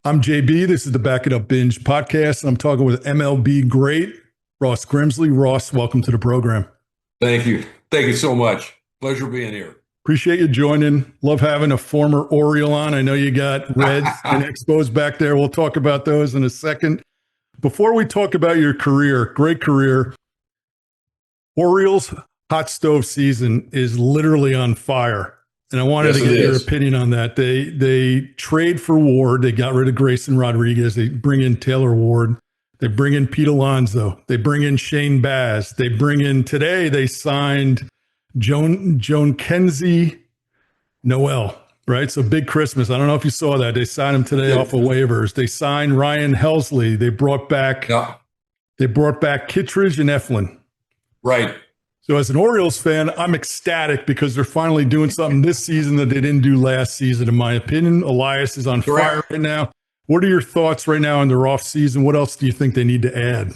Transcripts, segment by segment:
I'm JB. This is the Back It Up Binge podcast. I'm talking with MLB great Ross Grimsley. Ross, welcome to the program. Thank you. Thank you so much. Pleasure being here. Appreciate you joining. Love having a former Oriole on. I know you got Reds and Expos back there. We'll talk about those in a second. Before we talk about your career, great career, Orioles hot stove season is literally on fire. And I wanted Yes, to it get your is. opinion on that. They trade for Ward. They got rid of Grayson Rodriguez. They bring in Taylor Ward. They bring in Pete Alonso. They bring in Shane Baz. They bring in today. They signed Joan Kenzie Noel. Right, so big Christmas. I don't know if you saw that. They signed him today off of waivers. They signed Ryan Helsley. Yeah, They brought back Kittredge and Eflin. right. So as an Orioles fan, I'm ecstatic because they're finally doing something this season that they didn't do last season, in my opinion. Elias is on fire Correct. right now. What are your thoughts right now in their off season? What else do you think they need to add?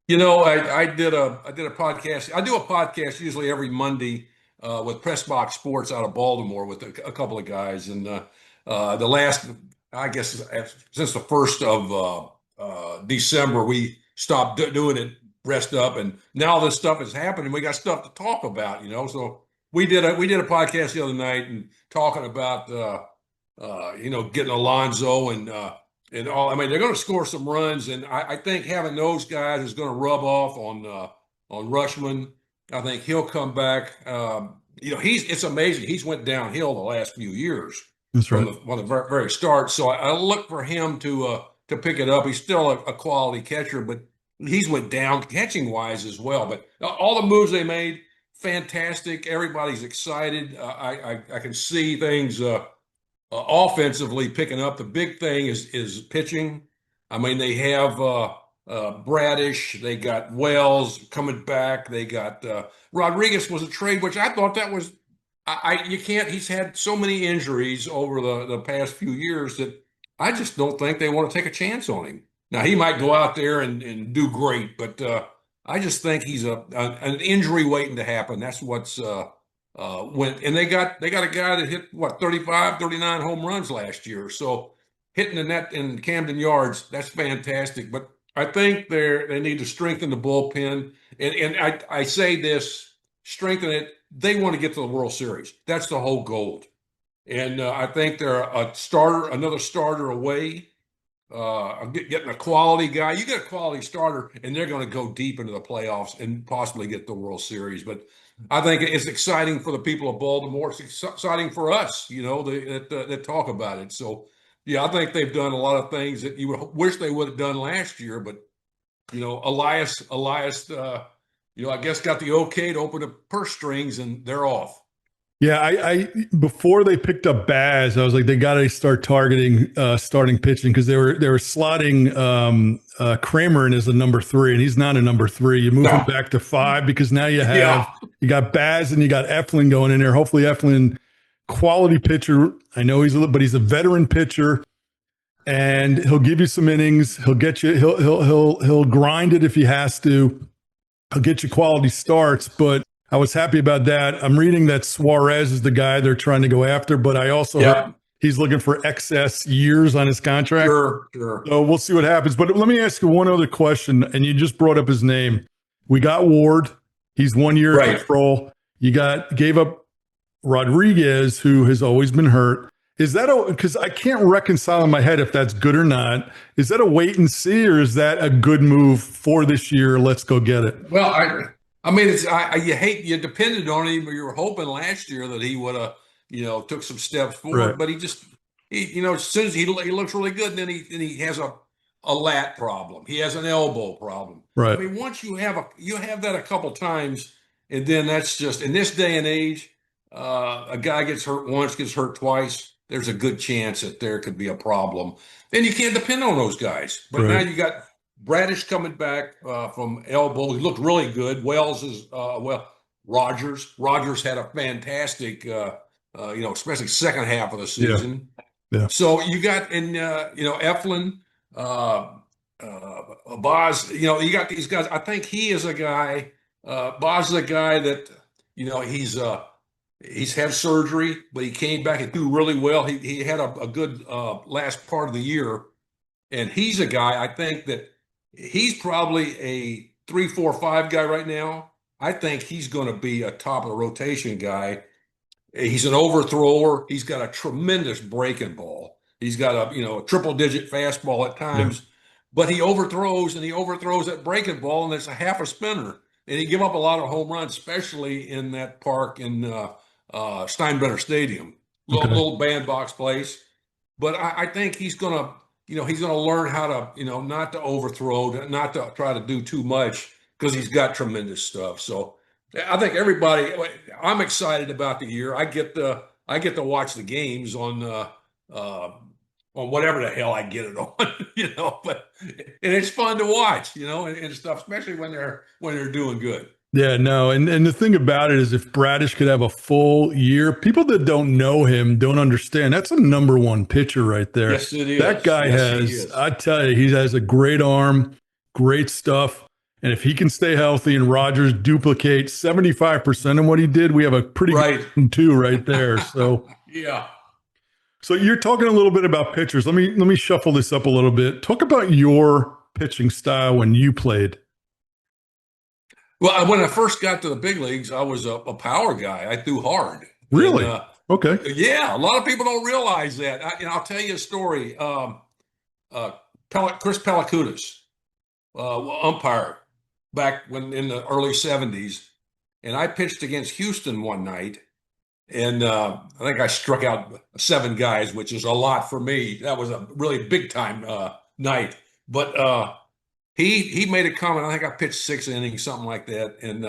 I did a podcast. I do a podcast usually every Monday with Press Box Sports out of Baltimore with a couple of guys. And the last, I guess, since the 1st of December, we stopped doing it, rest up, and now this stuff is happening. We got stuff to talk about. So we did a podcast the other night and talking about getting Alonzo and all. I mean, they're going to score some runs, and I think having those guys is going to rub off on Rushman. I think he'll come back. It's amazing. He's went downhill the last few years That's from right. the very start. So I look for him to pick it up. He's still a quality catcher, but he's went down catching wise as well. But all the moves they made, fantastic. Everybody's excited. I can see things. Offensively picking up. The big thing is pitching. I mean, they have Bradish, they got Wells coming back, they got Rodriguez was a trade, which I thought that was you can't. He's had so many injuries over the past few years that I just don't think they want to take a chance on him. Now he might go out there and do great, but I just think he's an injury waiting to happen. That's what's went and they got a guy that hit what 35, 39 home runs last year. So hitting the net in Camden Yards, that's fantastic. But I think they need to strengthen the bullpen. And I say this, strengthen it. They want to get to the World Series. That's the whole goal. And I think they're another starter away. Getting a quality guy. You get a quality starter, and they're going to go deep into the playoffs and possibly get the World Series. But I think it's exciting for the people of Baltimore. It's exciting for us, that talk about it. So, yeah, I think they've done a lot of things that you would wish they would have done last year. But Elias, I guess got the okay to open the purse strings, and they're off. Yeah, I before they picked up Baz, I was like, they got to start targeting starting pitching because they were slotting Kramer in as a number 3, and he's not a number 3. You move him back to 5 because now Yeah, you got Baz and you got Eflin going in there. Hopefully, Eflin, quality pitcher. I know but he's a veteran pitcher, and he'll give you some innings. He'll get you. He'll grind it if he has to. He'll get you quality starts, but I was happy about that. I'm reading that Suarez is the guy they're trying to go after, but I also heard yeah, he's looking for excess years on his contract. sure. So we'll see what happens. But let me ask you one other question, and you just brought up his name. We got Ward. He's 1 year Right. control. Gave up Rodriguez, who has always been hurt. Is that because I can't reconcile in my head if that's good or not? Is that a wait and see, or is that a good move for this year? Let's go get it. Well, I mean, you depended on him, or you were hoping last year that he would have, took some steps Right. forward. But as soon as he looks really good, then he has a lat problem. He has an elbow problem. I Right. mean, once you have that a couple times, and then that's just in this day and age, a guy gets hurt once, gets hurt twice. There's a good chance that there could be a problem. And you can't depend on those guys. But now Right. you got Bradish coming back from elbow. He looked really good. Wells is Rogers. Rogers had a fantastic, especially second half of the Yeah. season. Yeah. So you got Eflin, uh, Boz. You got these guys. I think he is a guy. Boz is a guy that he's He's had surgery, but he came back and threw really well. He had a good last part of the year, and he's a guy I think that he's probably a 3, 4, 5 guy right now. I think he's going to be a top of the rotation guy. He's an overthrower. He's got a tremendous breaking ball. He's got a triple digit fastball at Yeah. times, but he overthrows and he overthrows that breaking ball, and it's a half a spinner. And he give up a lot of home runs, especially in that park in Steinbrenner Stadium, Okay. little bandbox place. But I think he's gonna learn how to, not to overthrow, not to try to do too much because he's got tremendous stuff. So I think I'm excited about the year. I get to watch the games on whatever the hell I get it on, but and it's fun to watch, and stuff, especially when they're doing good. Yeah, no, and the thing about it is, if Bradish could have a full year, people that don't know him don't understand. That's a number one pitcher right there. Yes, it is. That guy Yes, he has, is. I tell you, he has a great arm, great stuff. And if he can stay healthy and Rogers duplicate 75% of what he did, we have a pretty Right. good two right there. So, Yeah. so you're talking a little bit about pitchers. Let me shuffle this up a little bit. Talk about your pitching style when you played. Well, when I first got to the big leagues, I was a power guy. I threw hard. Really? And, Okay. yeah, a lot of people don't realize that. I'll tell you a story. Chris Pellicutis, umpire back when in the early '70s, and I pitched against Houston one night, and I think I struck out 7 guys, which is a lot for me. That was a really big time night. But he made a comment. I think I pitched 6 innings, something like that, and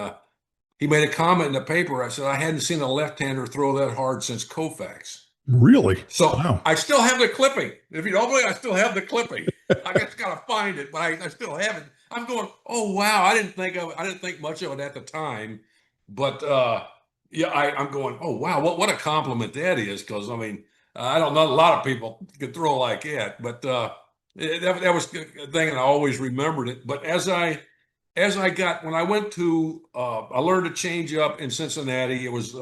he made a comment in the paper. I said I hadn't seen a left-hander throw that hard since Koufax. Really? So Wow. I still have the clipping. If you don't believe, I still have the clipping. I just gotta find it, but I still have it. I'm going, oh wow, I didn't think much of it at the time, but yeah, I'm going, oh wow, what a compliment that is, because I mean, I don't know a lot of people could throw like that, but that was a thing, and I always remembered it. But when I went to I learned to change up in Cincinnati. It was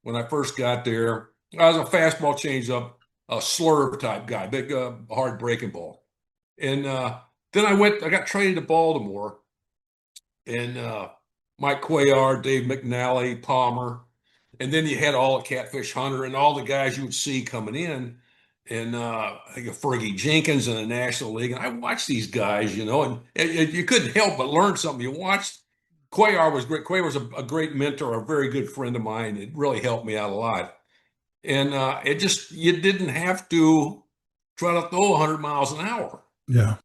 when I first got there. I was a fastball changeup, a slurve type guy, big hard breaking ball. And then I got traded to Baltimore, and Mike Cuellar, Dave McNally, Palmer, and then you had all the Catfish Hunter and all the guys you would see coming in, and I think of Fergie Jenkins in the National League. And I watched these guys, and you couldn't help but learn something. You watched. Cuellar was great. Cuellar was a great mentor, a very good friend of mine. It really helped me out a lot. And you didn't have to try to throw 100 miles an hour. Yeah.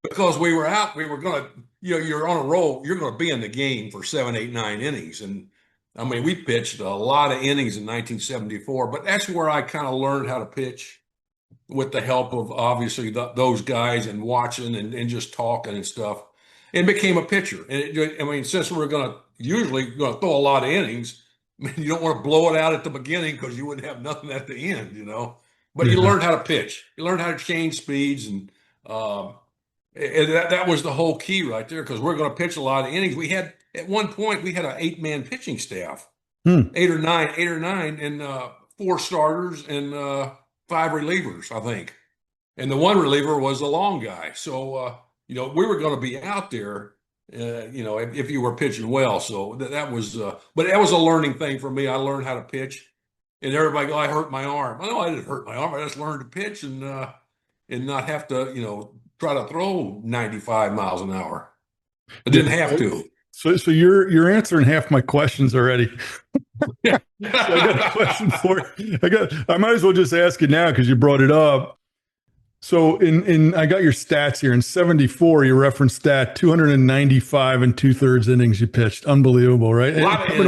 Because we were going to, you're on a roll, you're going to be in the game for 7, 8, 9 innings. And I mean, we pitched a lot of innings in 1974, but that's where I kind of learned how to pitch with the help of obviously those guys and watching and just talking and stuff, and became a pitcher. And since we're usually going to throw a lot of innings, I mean, you don't want to blow it out at the beginning because you wouldn't have nothing at the end, But you learned how to pitch. You learned how to change speeds, and that was the whole key right there, because we're going to pitch a lot of innings. At one point we had an 8-man pitching staff, 8 or 9, and 4 starters and 5 relievers, I think. And the one reliever was a long guy. So we were going to be out there. If you were pitching well. So that was, but that was a learning thing for me. I learned how to pitch, and everybody go, I hurt my arm. No, I didn't hurt my arm. I just learned to pitch and not have to, try to throw 95 miles an hour. I didn't have to. So you're answering half my questions already. So I got a question for you. I might as well just ask it now because you brought it up. So I got your stats here. In 74, you referenced stat 295 and 2/3 innings you pitched. Unbelievable, right? And coming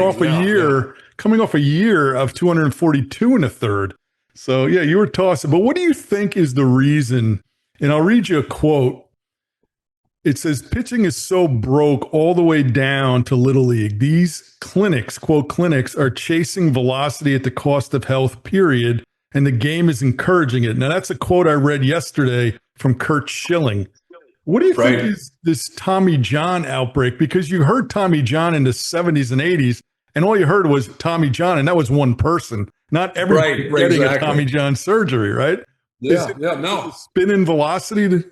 off a year of 242 and a third. So yeah, you were tossing. But what do you think is the reason? And I'll read you a quote. It says, pitching is so broke all the way down to Little League. These clinics, quote, clinics are chasing velocity at the cost of health, period. And the game is encouraging it. Now, that's a quote I read yesterday from Curt Schilling. What do you think is this Tommy John outbreak? Because you heard Tommy John in the 70s and 80s, and all you heard was Tommy John, and that was one person. Not everybody Right, getting a exactly. Tommy John surgery, right? Yeah, Is no. it spin in velocity?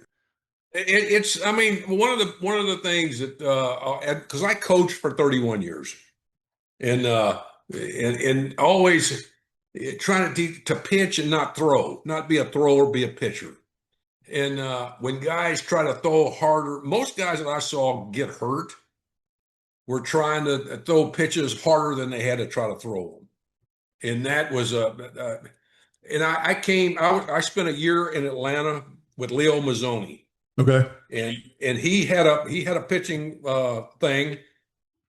It's, I mean, one of the things that, because I coached for 31 years, and always trying to pitch and not throw, not be a thrower, be a pitcher. And when guys try to throw harder, most guys that I saw get hurt were trying to throw pitches harder than they had to try to throw them. And that was and I spent a year in Atlanta with Leo Mazzoni, Okay. and he had a pitching thing.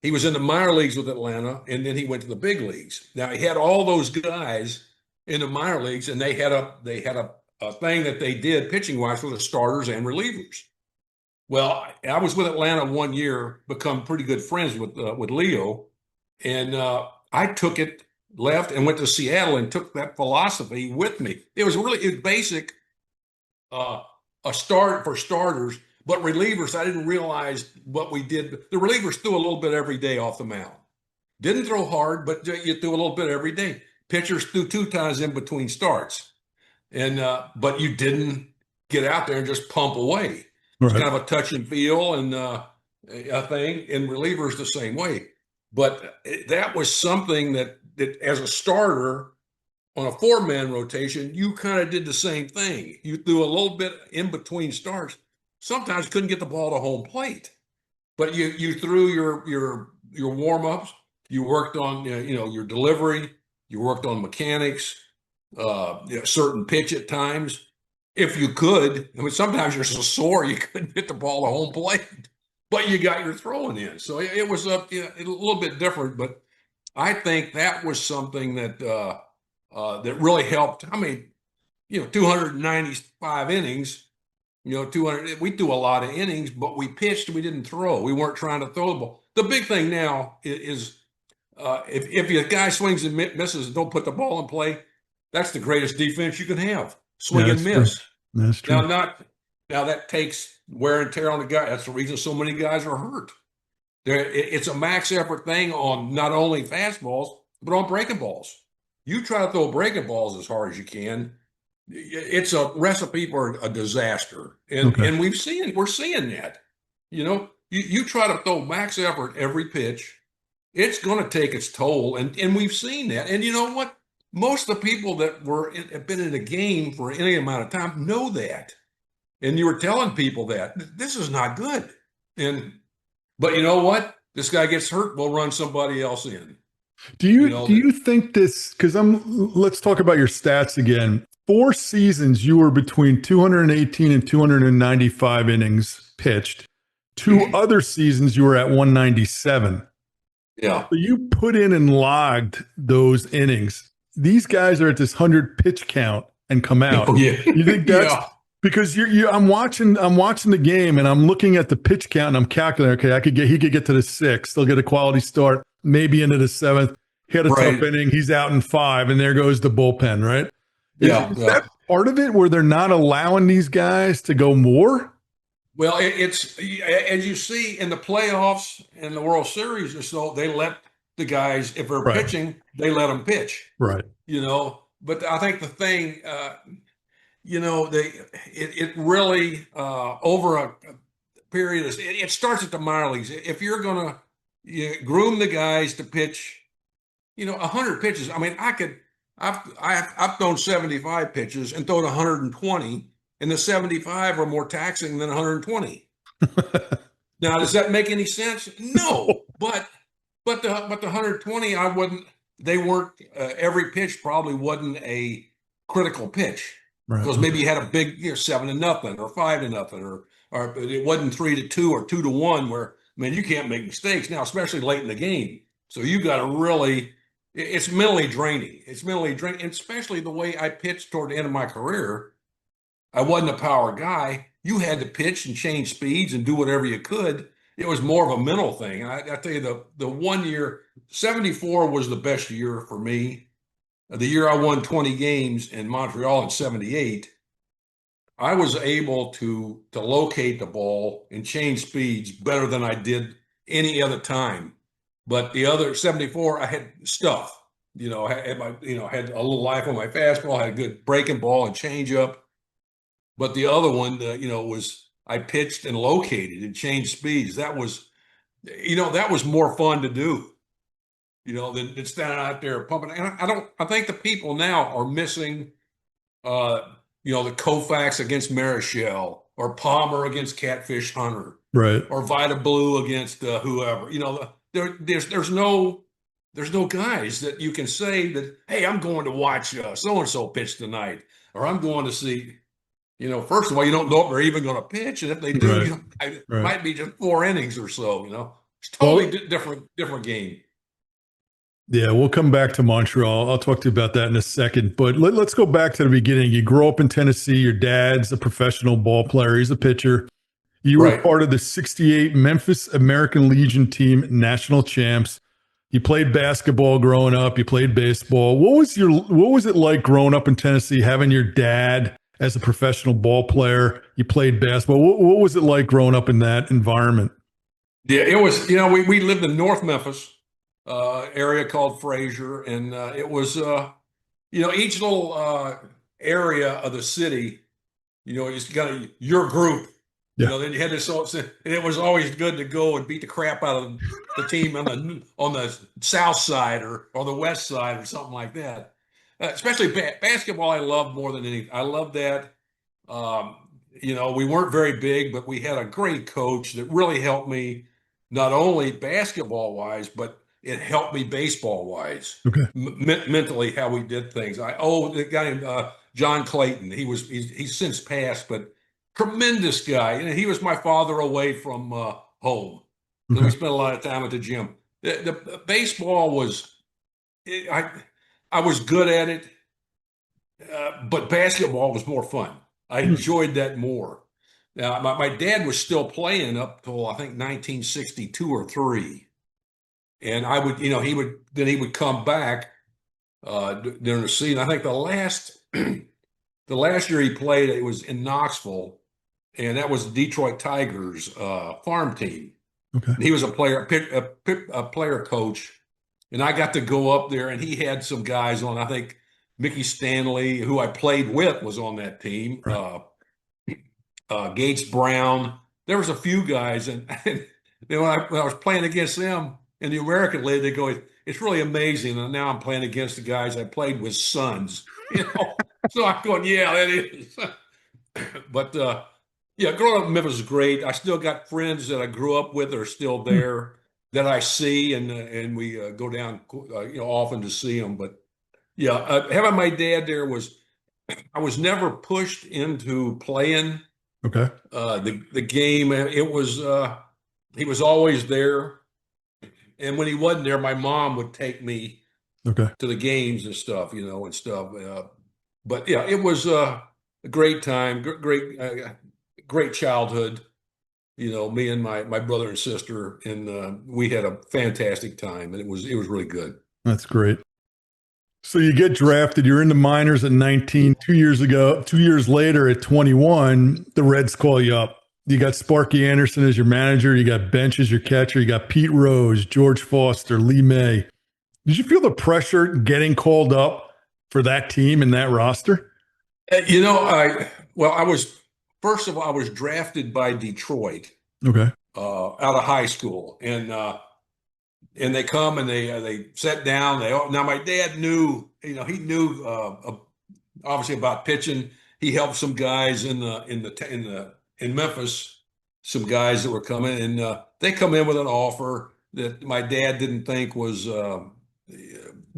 He was in the minor leagues with Atlanta, and then he went to the big leagues. Now he had all those guys in the minor leagues, and they had a thing that they did pitching wise for the starters and relievers. Well, I was with Atlanta 1 year, become pretty good friends with Leo, and I took it, left, and went to Seattle and took that philosophy with me. It was basic, a start for starters, but relievers, I didn't realize what we did. The relievers threw a little bit every day off the mound. Didn't throw hard, but you threw a little bit every day. Pitchers threw 2 times in between starts, and but you didn't get out there and just pump away. It's Right. kind of a touch and feel and a thing, and relievers the same way. But that was something that as a starter on a 4-man rotation, you kind of did the same thing. You threw a little bit in between starts. Sometimes couldn't get the ball to home plate, but you threw your warm ups. You worked on your delivery. You worked on mechanics, certain pitch at times. If you could, I mean, sometimes you're so sore you couldn't hit the ball to home plate, but you got your throwing in. So it was a little bit different, but I think that was something that that really helped. I mean, 295 innings, 200. We threw a lot of innings, but we pitched. We didn't throw. We weren't trying to throw the ball. The big thing now is if your guy swings and misses and don't put the ball in play, that's the greatest defense you can have. Swing Yeah, and that's true. miss. That's true. Now that takes wear and tear on the guy. That's the reason so many guys are hurt. It's a max effort thing on not only fastballs but on breaking balls. You try to throw breaking balls as hard as you can, it's a recipe for a disaster. And Okay. we're seeing that. You try to throw max effort every pitch, it's going to take its toll, and we've seen that. And you know what? Most of the people that have been in a game for any amount of time know that. And you were telling people that this is not good. But you know what? This guy gets hurt, we'll run somebody else in. Do you think this, because let's talk about your stats again. 4 seasons you were between 218 and 295 innings pitched. 2 other seasons you were at 197. Yeah. So you put in and logged those innings. These guys are at this 100 pitch count and come out. Oh, yeah. You think that's Yeah. because I'm watching the game and I'm looking at the pitch count and I'm calculating, okay, he could get to the 6th. They'll get a quality start, maybe into the 7th. He had a tough inning. He's out in 5, and there goes the bullpen, right? Is that part of it where they're not allowing these guys to go more? Well, it's as you see in the playoffs and the World Series or so, they let the guys, if they're pitching, they let them pitch. Right. But I think the thing, it really over a period of it starts at the minor leagues. If you're going to groom the guys to pitch, 100 pitches. I mean, I've thrown 75 pitches and thrown 120, and the 75 are more taxing than 120. Now, does that make any sense? No, but the 120, they weren't, every pitch probably wasn't a critical pitch. Right. Because maybe you had a big 7-0 or 5-0, or it wasn't 3-2 or 2-1 where, you can't make mistakes now, especially late in the game. So you got to really, it's mentally draining. It's mentally draining, especially the way I pitched toward the end of my career. I wasn't a power guy. You had to pitch and change speeds and do whatever you could. It was more of a mental thing. I tell you, the 1 year, 74 was the best year for me. The year I won 20 games in Montreal in 78, I was able to locate the ball and change speeds better than I did any other time. But the other 74, I had stuff. Had my had a little life on my fastball, had a good breaking ball and changeup. But the other one, was I pitched and located and changed speeds. That was more fun to do. Than standing out there pumping. And I think the people now are missing, uh, the Koufax against Marichal or Palmer against Catfish Hunter Right. or Vita Blue against whoever. There's no guys that you can say that, hey, I'm going to watch so and so pitch tonight, or I'm going to see. First of all, you don't know if they're even going to pitch, and if they do, Right. it Right. might be just 4 innings or so. It's Well, totally different game. yeah, we'll come back to Montreal. I'll talk to you about that in a second. But let's go back to the beginning. You grow up in Tennessee. Your dad's a professional ball player. He's a pitcher. You were Right. part of the 68 Memphis American Legion team national champs. You played basketball growing up. You played baseball. What was it like growing up in Tennessee, having your dad as a professional ball player? You played basketball. What was it like growing up in that environment? Yeah, it was. We lived in North Memphis, area called Fraser, and it was. Each little area of the city, it's got your group. Yeah. Then you had this, and it was always good to go and beat the crap out of the team on the south side or the west side or something like that. Especially basketball, I loved more than anything. I loved that. Um, we weren't very big, but we had a great coach that really helped me, not only basketball wise, but it helped me baseball wise, Okay. mentally how we did things. The guy named John Clayton. He's since passed, but tremendous guy. And he was my father away from home. So we Okay. spent a lot of time at the gym. The baseball was, I was good at it, but basketball was more fun. I enjoyed that more. Now, my dad was still playing up till I think 1962 or three, and I would, he would come back during the season. I think the last year he played, it was in Knoxville, and that was the Detroit Tigers farm team. Okay. And he was a player coach, and I got to go up there, and he had some guys on. I think Mickey Stanley, who I played with, was on that team. Right. Gates Brown. There was a few guys, and then when I was playing against them in the American League, they go, "It's really amazing." And now I'm playing against the guys I played with sons. So I'm going, "Yeah, that is." But yeah, growing up in Memphis is great. I still got friends that I grew up with that are still Hmm. there that I see, and we go down, often to see them. But yeah, having my dad there I was never pushed into playing Okay. the game. He was always there, and when he wasn't there, my mom would take me Okay. to the games and stuff, and stuff. But yeah, it was a great time, great childhood. Me and my brother and sister, and we had a fantastic time, and it was really good. That's great. So you get drafted, you're in the minors at 19, 2 years ago, 2 years later at 21, the Reds call you up. You got Sparky Anderson as your manager, you got Bench as your catcher, you got Pete Rose, George Foster, Lee May. Did you feel the pressure getting called up for that team and that roster? I was first of all, I was drafted by Detroit Okay. out of high school, and they come and they sat down. Now my dad knew, he knew obviously about pitching. He helped some guys in Memphis, some guys that were coming, and they come in with an offer that my dad didn't think was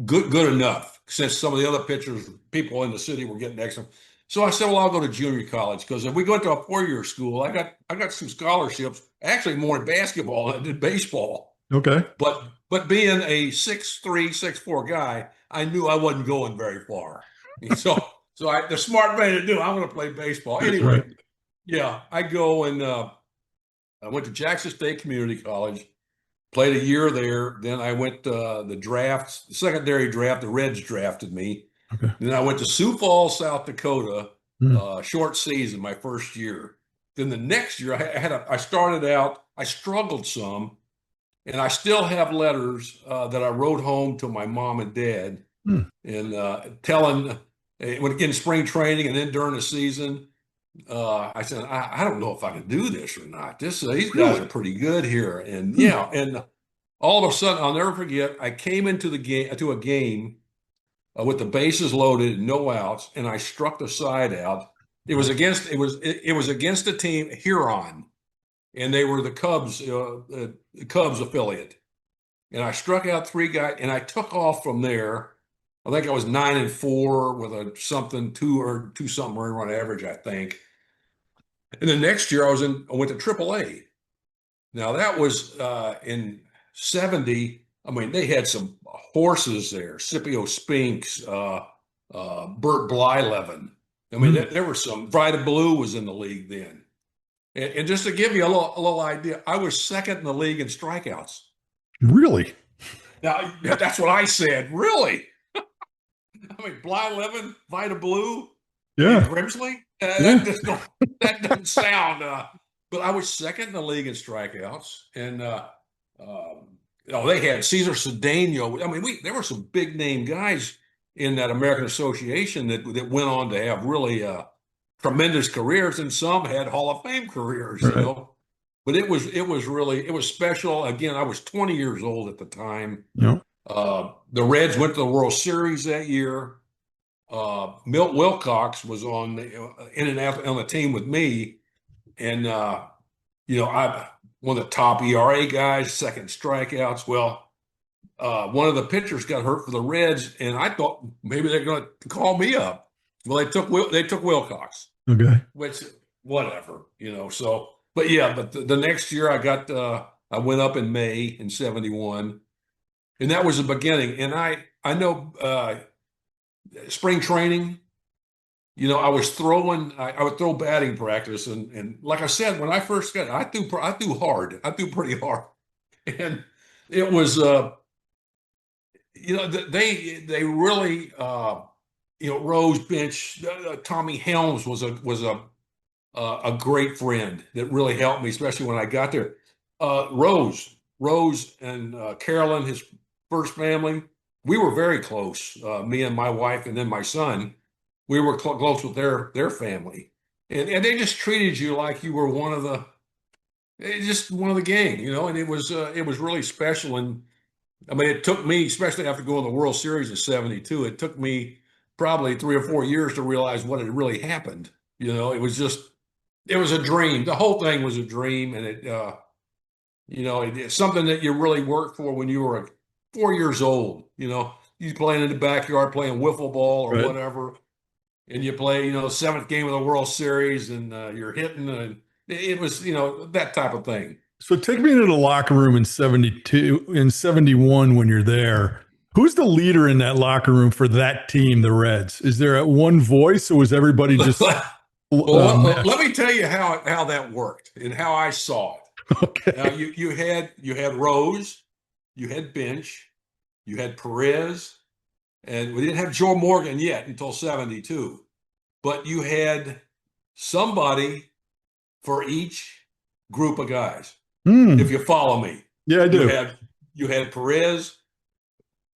good enough, since some of the other pitchers, people in the city, were getting excellent. So I said, well, I'll go to junior college, because if we go to a 4-year school, I got some scholarships, actually more in basketball than I did baseball. Okay. But being a 6'3", 6'4" guy, I knew I wasn't going very far. The smart thing to do, I'm going to play baseball Right. anyway. Yeah, I go and I went to Jackson State Community College, played a year there. Then I went the secondary draft. The Reds drafted me. Okay. Then I went to Sioux Falls, South Dakota, Hmm. short season, my first year. Then the next year, I started out. I struggled some. And I still have letters that I wrote home to my mom and dad Hmm. and telling when in spring training and then during the season. I said, I don't know if I can do this or not. These guys Really? are pretty good here. And Hmm. yeah, and all of a sudden, I'll never forget, I came into the game to a game with the bases loaded, no outs, and I struck the side out. It was against the team Huron, and they were the Cubs affiliate. And I struck out three guys, and I took off from there. I think I was 9-4 with a something two something run average, I think. And the next year I went to AAA. Now that was in 70. I mean, they had some horses there, Scipio Spinks, Bert Blyleven. I mean, Hmm. there were some. Vida Blue was in the league then. And just to give you a little idea, I was second in the league in strikeouts. Really? Now, that's what I said. Really? I mean, Blyleven, Vida Blue, and Yeah. Grimsley? Yeah. That doesn't sound. But I was second in the league in strikeouts, and they had Cesar Cedeno. I mean, there were some big name guys in that American Association that went on to have really tremendous careers, and some had Hall of Fame careers. You Right. know, but it was special. Again, I was 20 years old at the time. Yeah. The Reds went to the World Series that year. Milt Wilcox was in and out on the team with me, and I one of the top ERA guys, second strikeouts. Well, one of the pitchers got hurt for the Reds, and I thought maybe they're going to call me up. Well, they took Wilcox, Okay. which whatever, So, but yeah, but the next year I went up in May in 71, and that was the beginning. And I know spring training. I would throw batting practice, and like I said, when I first got it, I threw hard, I threw pretty hard, and it was, they really, Rose Bench, Tommy Helms was a great friend that really helped me, especially when I got there. Rose and Carolyn, his first family, we were very close. Me and my wife, and then my son, we were close with their family, and they just treated you like you were just one of the gang, And it was really special. And I mean, it took me, especially after going to the World Series in '72, it took me probably 3 or 4 years to realize what had really happened. It was a dream. The whole thing was a dream, and it's something that you really worked for when you were 4 years old. You playing in the backyard, playing wiffle ball or Right. whatever, and you play, seventh game of the World Series, and you're hitting, and it was, that type of thing. So take me into the locker room in 72, in 71 when you're there. Who's the leader in that locker room for that team, the Reds? Is there a one voice, or was everybody just Well, let meshed? me tell you how that worked and how I saw it. Now Okay. you had Rose, you had Bench, you had Perez, and we didn't have Joe Morgan yet until '72. But you had somebody for each group of guys. If Hmm. you follow me, Yeah, I you do. had you had Perez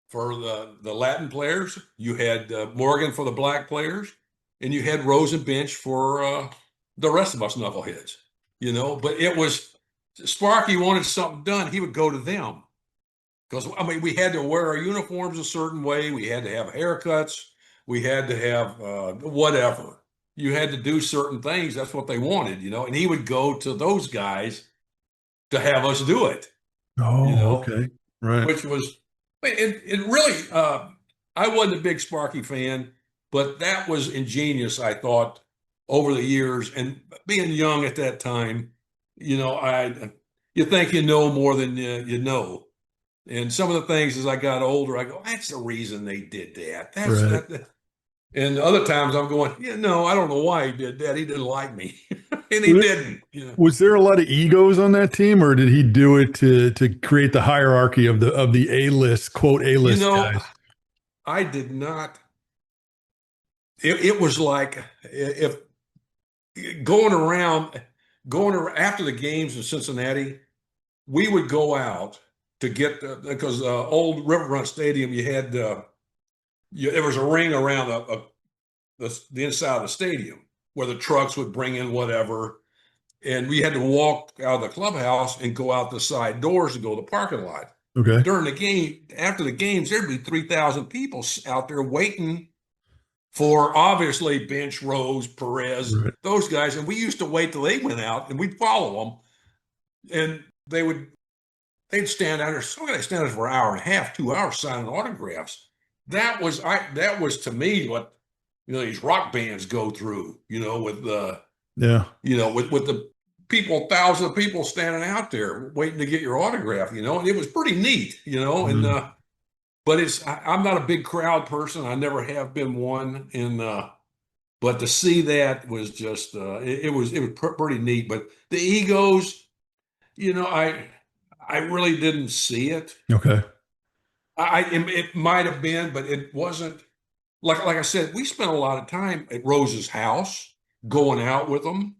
for the Latin players, you had Morgan for the black players, and you had Rose and Bench for the rest of us knuckleheads. But it was Sparky wanted something done, he would go to them. Because I mean, we had to wear our uniforms a certain way. We had to have haircuts. We had to have whatever. You had to do certain things. That's what they wanted, And he would go to those guys to have us do it, you Oh, know, okay. Right. which was it really. I wasn't a big Sparky fan, but that was ingenious. I thought over the years, and being young at that time, I you think you know more than you know. And some of the things as I got older, I go, that's the reason they did that. That's Right. that. And other times I'm going, no, I don't know why he did that. He didn't like me. And he Was didn't. was there a lot of egos on that team, or did he do it to create the hierarchy of the A list, quote A You list know, guys? I did not. It was like if going around, after the games in Cincinnati, we would go out to get because old Riverfront Stadium, you had there was a ring around the inside of the stadium where the trucks would bring in whatever, and we had to walk out of the clubhouse and go out the side doors to go to the parking lot. Okay. During the game, after the games, there'd be 3,000 people out there waiting for obviously Bench, Rose, Perez, Right. those guys, and we used to wait till they went out, and we'd follow them, and they'd stand out there. So they stand there for an hour and a half, 2 hours signing autographs. That was to me what these rock bands go through. With the with the people, thousands of people standing out there waiting to get your autograph. And it was pretty neat. But I'm not a big crowd person. I never have been one. And but to see that was just it was pretty neat. But the egos, I really didn't see it. Okay. It might have been, but it wasn't. Like I said, we spent a lot of time at Rose's house, going out with them.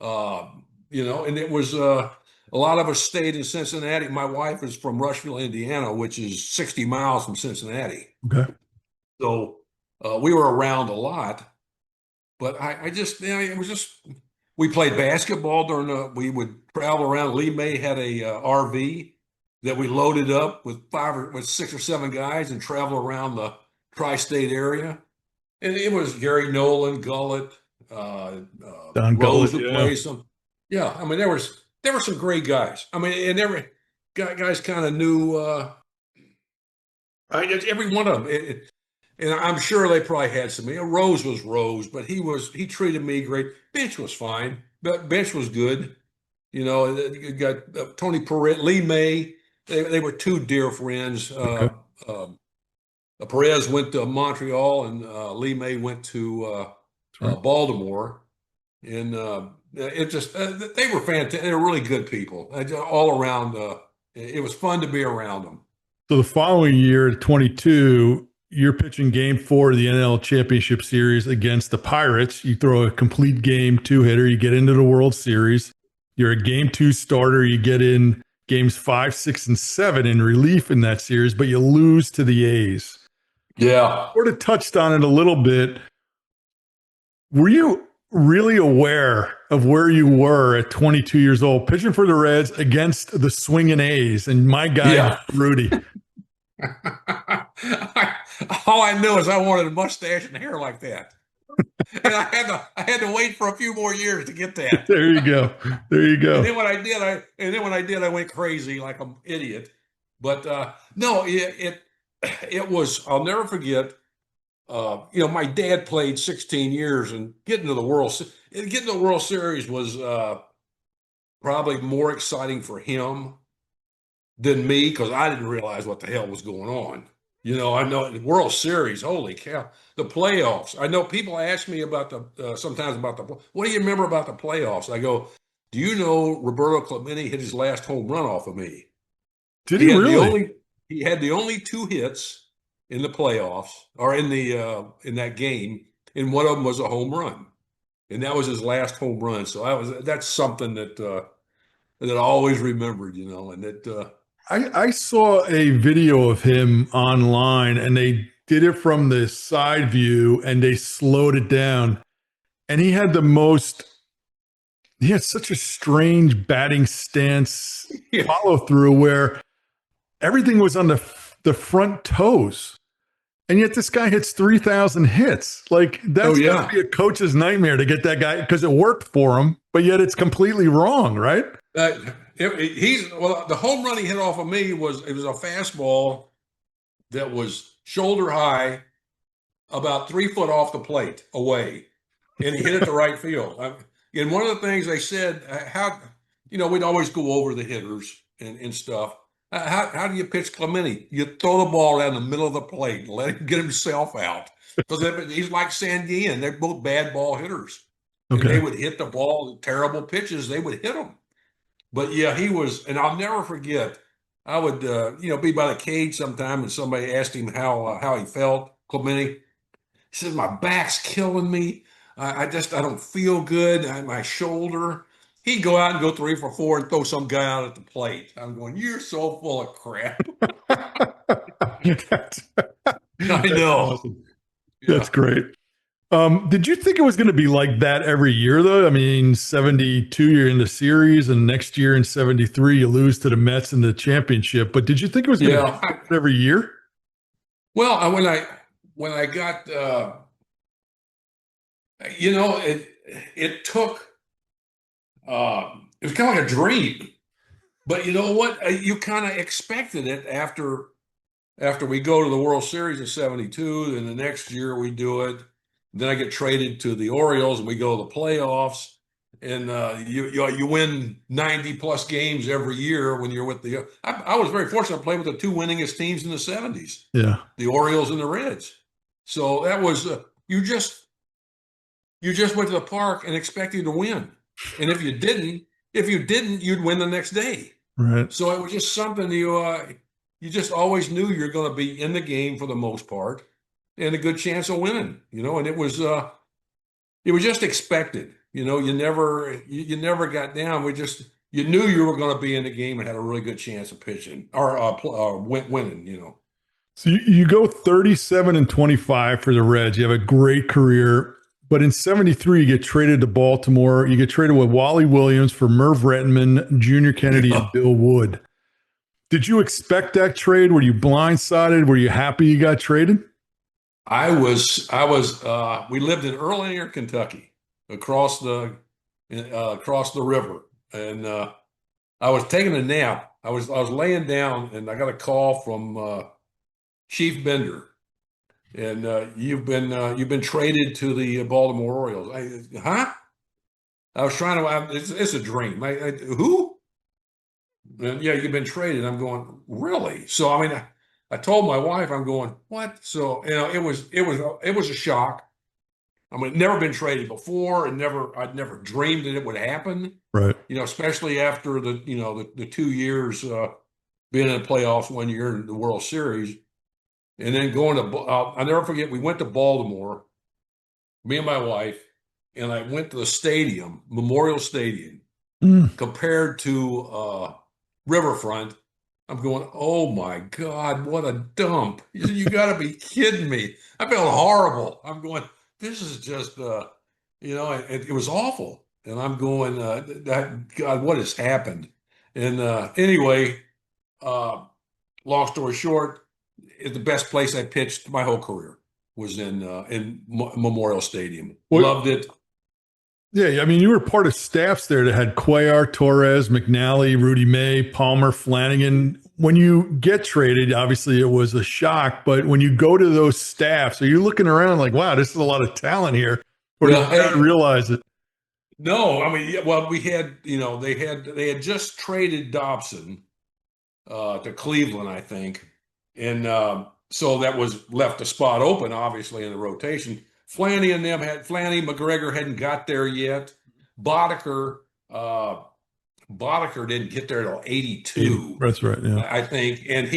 And it was a lot of us stayed in Cincinnati. My wife is from Rushville, Indiana, which is 60 miles from Cincinnati. Okay. So we were around a lot. But I just, it was just, we played basketball we would travel around. Lee May had a RV that we loaded up with 6 or 7 guys and travel around the tri-state area. And it was Gary Nolan, Gullett, Don Rose Gullett, would play some. Yeah, I mean, there were some great guys. I mean, and every guys kind of knew every one of them. And I'm sure they probably had some. Rose was Rose, but he treated me great. Bench was fine, but Bench was good. You got Tony Perez, Lee May. They were 2 dear friends. Okay. Perez went to Montreal, and Lee May went to Right. Baltimore. And it just they were fantastic. They were really good people all around. It was fun to be around them. So the following year, 22, you're pitching Game 4 of the NL Championship Series against the Pirates. You throw a complete game 2-hitter. You get into the World Series. You're a Game 2 starter. You get in Games 5, 6, and 7 in relief in that series, but you lose to the A's. Yeah. Sort of touched on it a little bit. Were you really aware of where you were at 22 years old, pitching for the Reds against the swinging A's and my guy, Rudy? All I knew is I wanted a mustache and hair like that. And I had to wait for a few more years to get that. There you go. And then when I did, I went crazy like an idiot. But no, it was. I'll never forget. My dad played 16 years, and getting to the World Series was probably more exciting for him than me, because I didn't realize what the hell was going on. I know the World Series, holy cow, the playoffs. I know people ask me about sometimes about what do you remember about the playoffs? I go, do you know Roberto Clemente hit his last home run off of me? Did he really? He had the only 2 hits in the playoffs, or in that game, and one of them was a home run, and that was his last home run. So that's something that I always remembered, and that. I saw a video of him online, and they did it from the side view and they slowed it down. And he had such a strange batting stance follow through where everything was on the front toes. And yet this guy hits 3,000 hits. Like, that's got to be a coach's nightmare to get that guy, because it worked for him, but yet it's completely wrong, right? The home run he hit off of me was a fastball that was shoulder high, about 3 foot off the plate away, and he hit it to right field. And one of the things they said, we'd always go over the hitters and stuff. How do you pitch Clemente? You throw the ball down the middle of the plate and let him get himself out, because he's like Sandian. They're both bad ball hitters. Okay. And they would hit the ball, terrible pitches, they would hit them. But yeah, he was, and I'll never forget. I would, be by the cage sometime, and somebody asked him how he felt. Clemente, he said, "My back's killing me. I don't feel good. My shoulder." he'd go out and go 3 for 4 and throw some guy out at the plate. I'm going, you're so full of crap. That's, I that's know. awesome. That's Yeah. great. Did you think it was going to be like that every year, though? I mean, 72, you're in the series, and next year in 73, you lose to the Mets in the championship. But did you think it was going to be Yeah. like that every year? Well, when I got it took it was kind of like a dream. But you know what? You kind of expected it after we go to the World Series in 72, then the next year we do it. Then I get traded to the Orioles and we go to the playoffs. And you win 90 plus games every year when you're with the. I was very fortunate to play with the two winningest teams in the 70s, Yeah. the Orioles and the Reds. So that was you just went to the park and expected to win. And if you didn't, you'd win the next day. Right. So it was just something you just always knew you're going to be in the game for the most part and a good chance of winning, and it was just expected. You never got down. You knew you were going to be in the game and had a really good chance of pitching or winning. So you go 37 and 25 for the Reds. You have a great career. But in 73, you get traded to Baltimore. You get traded with Wally Williams for Merv Rettenman, Junior Kennedy, and Yeah. Bill Wood. Did you expect that trade? Were you blindsided? Were you happy you got traded? We lived in Earl, Kentucky, across the river. And I was taking a nap. I was laying down and I got a call from Chief Bender. And you've been traded to the Baltimore Orioles. Huh? I was trying to. It's a dream. Who? And, yeah, you've been traded. I'm going, really? So I mean, I told my wife, I'm going, what? So it was a shock. I mean, never been traded before, and I'd never dreamed that it would happen. Right. Especially after the 2 years being in the playoffs, 1 year in the World Series. And then going to, I'll never forget, we went to Baltimore, me and my wife, and I went to the stadium, Memorial Stadium, compared to Riverfront. I'm going, oh my God, what a dump. You got to be kidding me. I felt horrible. I'm going, this is just, it was awful. And I'm going, God, what has happened? And anyway, long story short, the best place I pitched my whole career was in Memorial Stadium. Well, Loved it. yeah, I mean, you were part of staffs there that had Cuellar, Torres, McNally, Rudy May, Palmer, Flanagan. When you get traded, obviously it was a shock, but when you go to those staffs, are you looking around like, wow, this is a lot of talent here? Or did you not realize it? No, I mean, well, we had, they had just traded Dobson to Cleveland, I think. And so that was left a spot open, obviously, in the rotation. Flanny McGregor hadn't got there yet. Boddicker didn't get there till 82. That's right, yeah. I think. And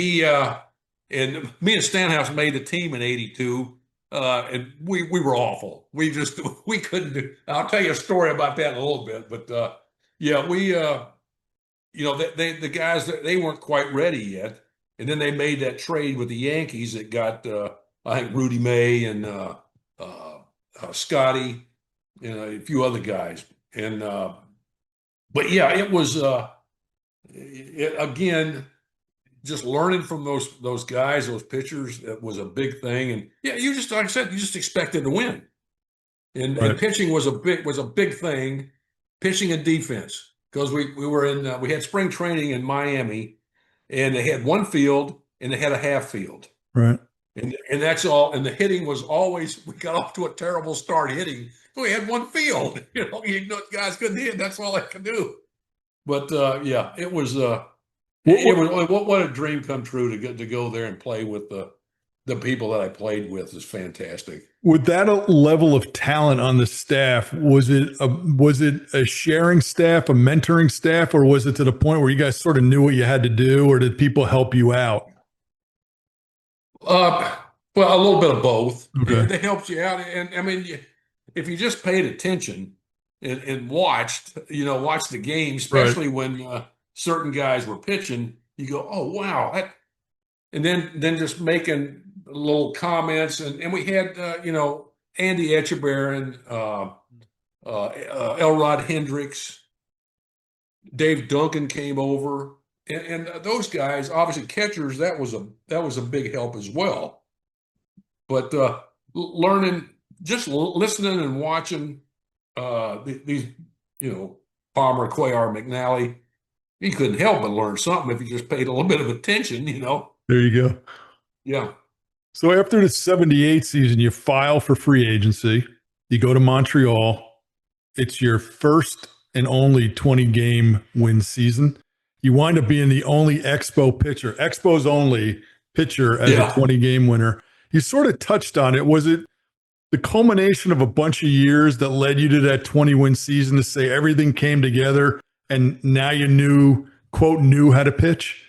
and me and Stanhouse made the team in 82. And we were awful. We couldn't do. I'll tell you a story about that in a little bit. But yeah, the guys, they weren't quite ready yet. And then they made that trade with the Yankees that got, I think, Rudy May and Scotty and a few other guys. And but yeah, it was again, just learning from those guys, those pitchers, that was a big thing. And yeah, like I said, you just expected to win. And, Right. and pitching was a big thing, pitching and defense, because we had spring training in Miami. And they had one field and they had a half field. Right. And that's all. And the hitting was always, we got off to a terrible start hitting. So we had one field. Guys couldn't hit. That's all they could do. But yeah, it was what a dream come true to go there and play with the people that I played with. Is fantastic. With that level of talent on the staff, was it a sharing staff, a mentoring staff, or was it to the point where you guys sort of knew what you had to do, or did people help you out? Well, a little bit of both. Okay. They helped you out, and I mean, if you just paid attention, and watched the game, Right. especially when certain guys were pitching. You go, oh wow, and then just making little comments, and we had Andy Etchebarren, Elrod Hendricks, Dave Duncan came over, and those guys, obviously catchers, that was a big help as well. But learning, just listening and watching these, Palmer, Cuellar, McNally, he couldn't help but learn something if he just paid a little bit of attention. There you go. Yeah. So after the 78 season, you file for free agency. You go to Montreal. It's your first and only 20-game win season. You wind up being the only Expos only pitcher as a 20-game winner. You sort of touched on it. Was it the culmination of a bunch of years that led you to that 20-win season to say everything came together and now you quote, knew how to pitch?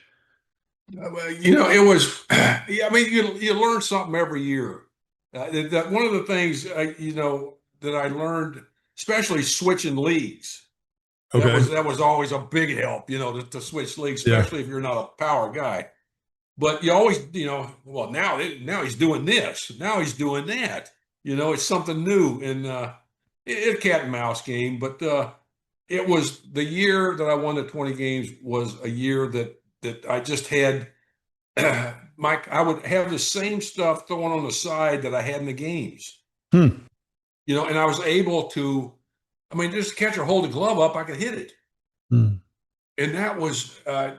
It was, I mean, you learn something every year. That one of the things, that I learned, especially switching leagues. Okay. That was always a big help, to switch leagues, especially if you're not a power guy. But you always, well, now he's doing this, now he's doing that. It's something new, and it's a cat and mouse game. But it was the year that I won the 20 games was a year that I just had. I would have the same stuff thrown on the side that I had in the games. And I was able to. I mean, just catcher hold the glove up, I could hit it. And that was, I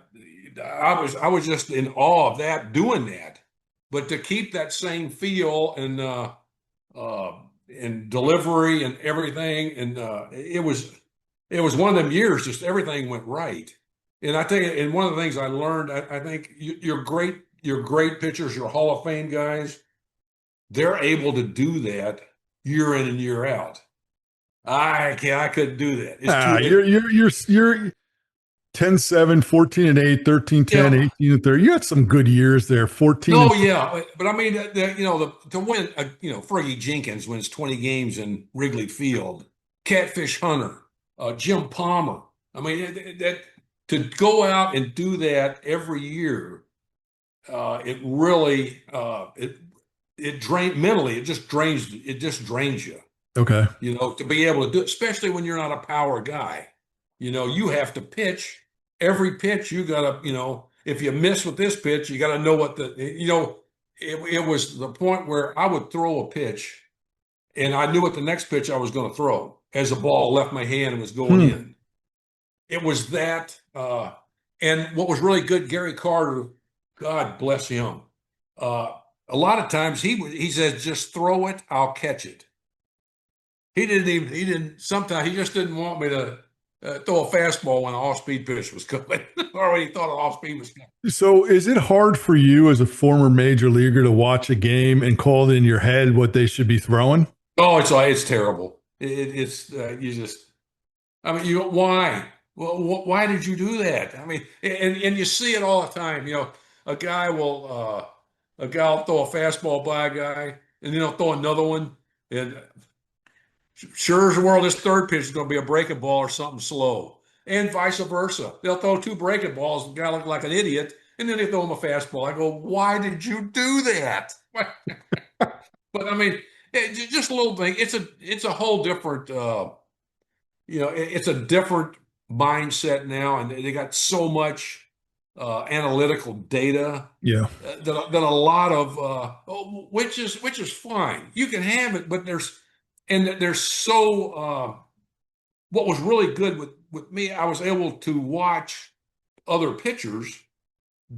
was just in awe of that, doing that. But to keep that same feel and delivery and everything, and it was one of them years, just everything went right. And I think, and one of the things I learned, I think you're great pitchers, you're Hall of Fame guys, they're able to do that year in and year out. I couldn't do that. You're 10-7, 14-8, 13-10, 18-30. You had some good years there. 14. Oh yeah, but I mean, to win, Fergie Jenkins wins 20 games in Wrigley Field. Catfish Hunter, Jim Palmer. I mean, that to go out and do that every year, it really it drains mentally. It just drains you. Okay. To be able to do it, especially when you're not a power guy. You have to pitch every pitch. You got to, if you miss with this pitch, you got to know what it was the point where I would throw a pitch and I knew what the next pitch I was going to throw as the ball left my hand and was going in. It was that. And what was really good, Gary Carter, God bless him. A lot of times he says, just throw it, I'll catch it. Sometimes he just didn't want me to throw a fastball when an off-speed pitch was coming, or when he thought an off-speed was coming. So is it hard for you as a former major leaguer to watch a game and call it in your head what they should be throwing? Oh, it's terrible. It's you just, I mean, why? Well, why did you do that? I mean, and you see it all the time. A guy will throw a fastball by a guy, and then he'll throw another one, and sure as the world, this third pitch is going to be a breaking ball or something slow, and vice versa. They'll throw two breaking balls, the guy look like an idiot, and then they throw him a fastball. I go, why did you do that? But I mean, just a little thing. It's a whole different, it's a different mindset now, and they got so much analytical data. Yeah. That a lot of which is fine. You can have it, but there's so what was really good with me, I was able to watch other pitchers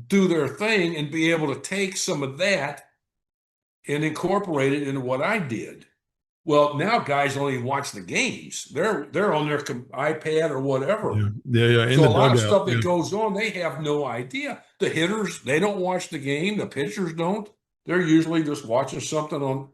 do their thing and be able to take some of that and incorporate it into what I did. Well, now guys don't even watch the games. They're on their iPad or whatever. Yeah. So a lot of stuff that goes on, they have no idea. The hitters, they don't watch the game. The pitchers don't. They're usually just watching something on.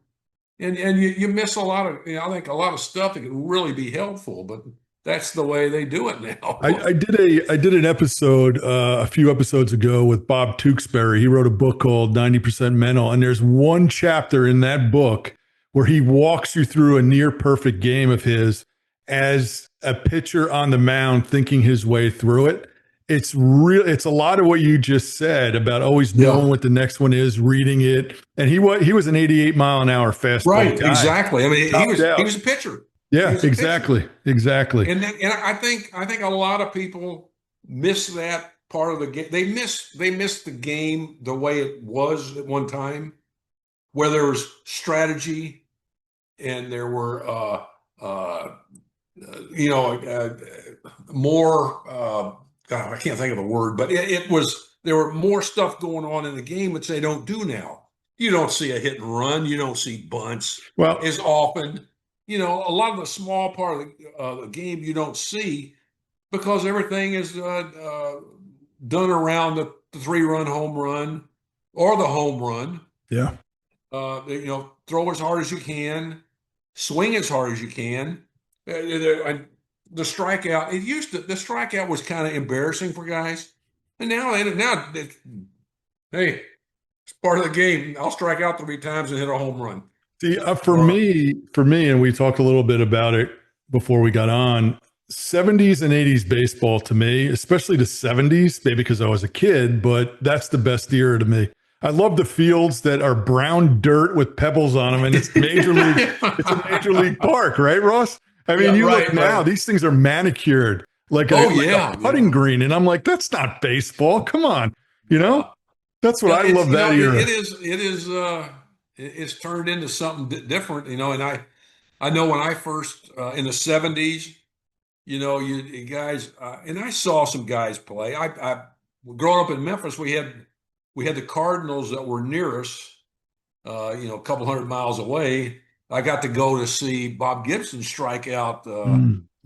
And you miss a lot of, I think a lot of stuff that can really be helpful, but that's the way they do it now. I did an episode a few episodes ago with Bob Tewksbury. He wrote a book called 90% Mental, and there's one chapter in that book where he walks you through a near perfect game of his, as a pitcher on the mound thinking his way through it. It's real. It's a lot of what you just said about always knowing what the next one is, reading it. And he was an 88-mile-an-hour fastball Right, guy. exactly. I mean, Topped he out. was a pitcher. He Yeah, was a pitcher. exactly. And I think a lot of people miss that part of the game. They miss the game the way it was at one time, where there was strategy and there were you know more God, I can't think of the word, but it was there were more stuff going on in the game which they don't do now. You don't see a hit and run. You don't see bunts Well, as often. You know, a lot of the small part of the game you don't see because everything is done around the 3-run home run or the home run. yeah. You know, throw as hard as you can, swing as hard as you can. The strikeout, the strikeout was kind of embarrassing for guys. And hey, it's part of the game. I'll strike out 3 times and hit a home run. See, for me, and we talked a little bit about it before we got on. 70s and 80s baseball to me, especially the 70s, maybe because I was a kid, but that's the best era to me. I love the fields that are brown dirt with pebbles on them, and it's major league. It's a major league park, right, Ross? I mean, you look now; these things are manicured like a putting green, and I'm like, that's not baseball. Come on, that's what I love that era. It's turned into something different, and I know when I first in the 70s, you guys, and I saw some guys play. I growing up in Memphis, we had the Cardinals that were near us, a couple 100 miles away. I got to go to see Bob Gibson strike out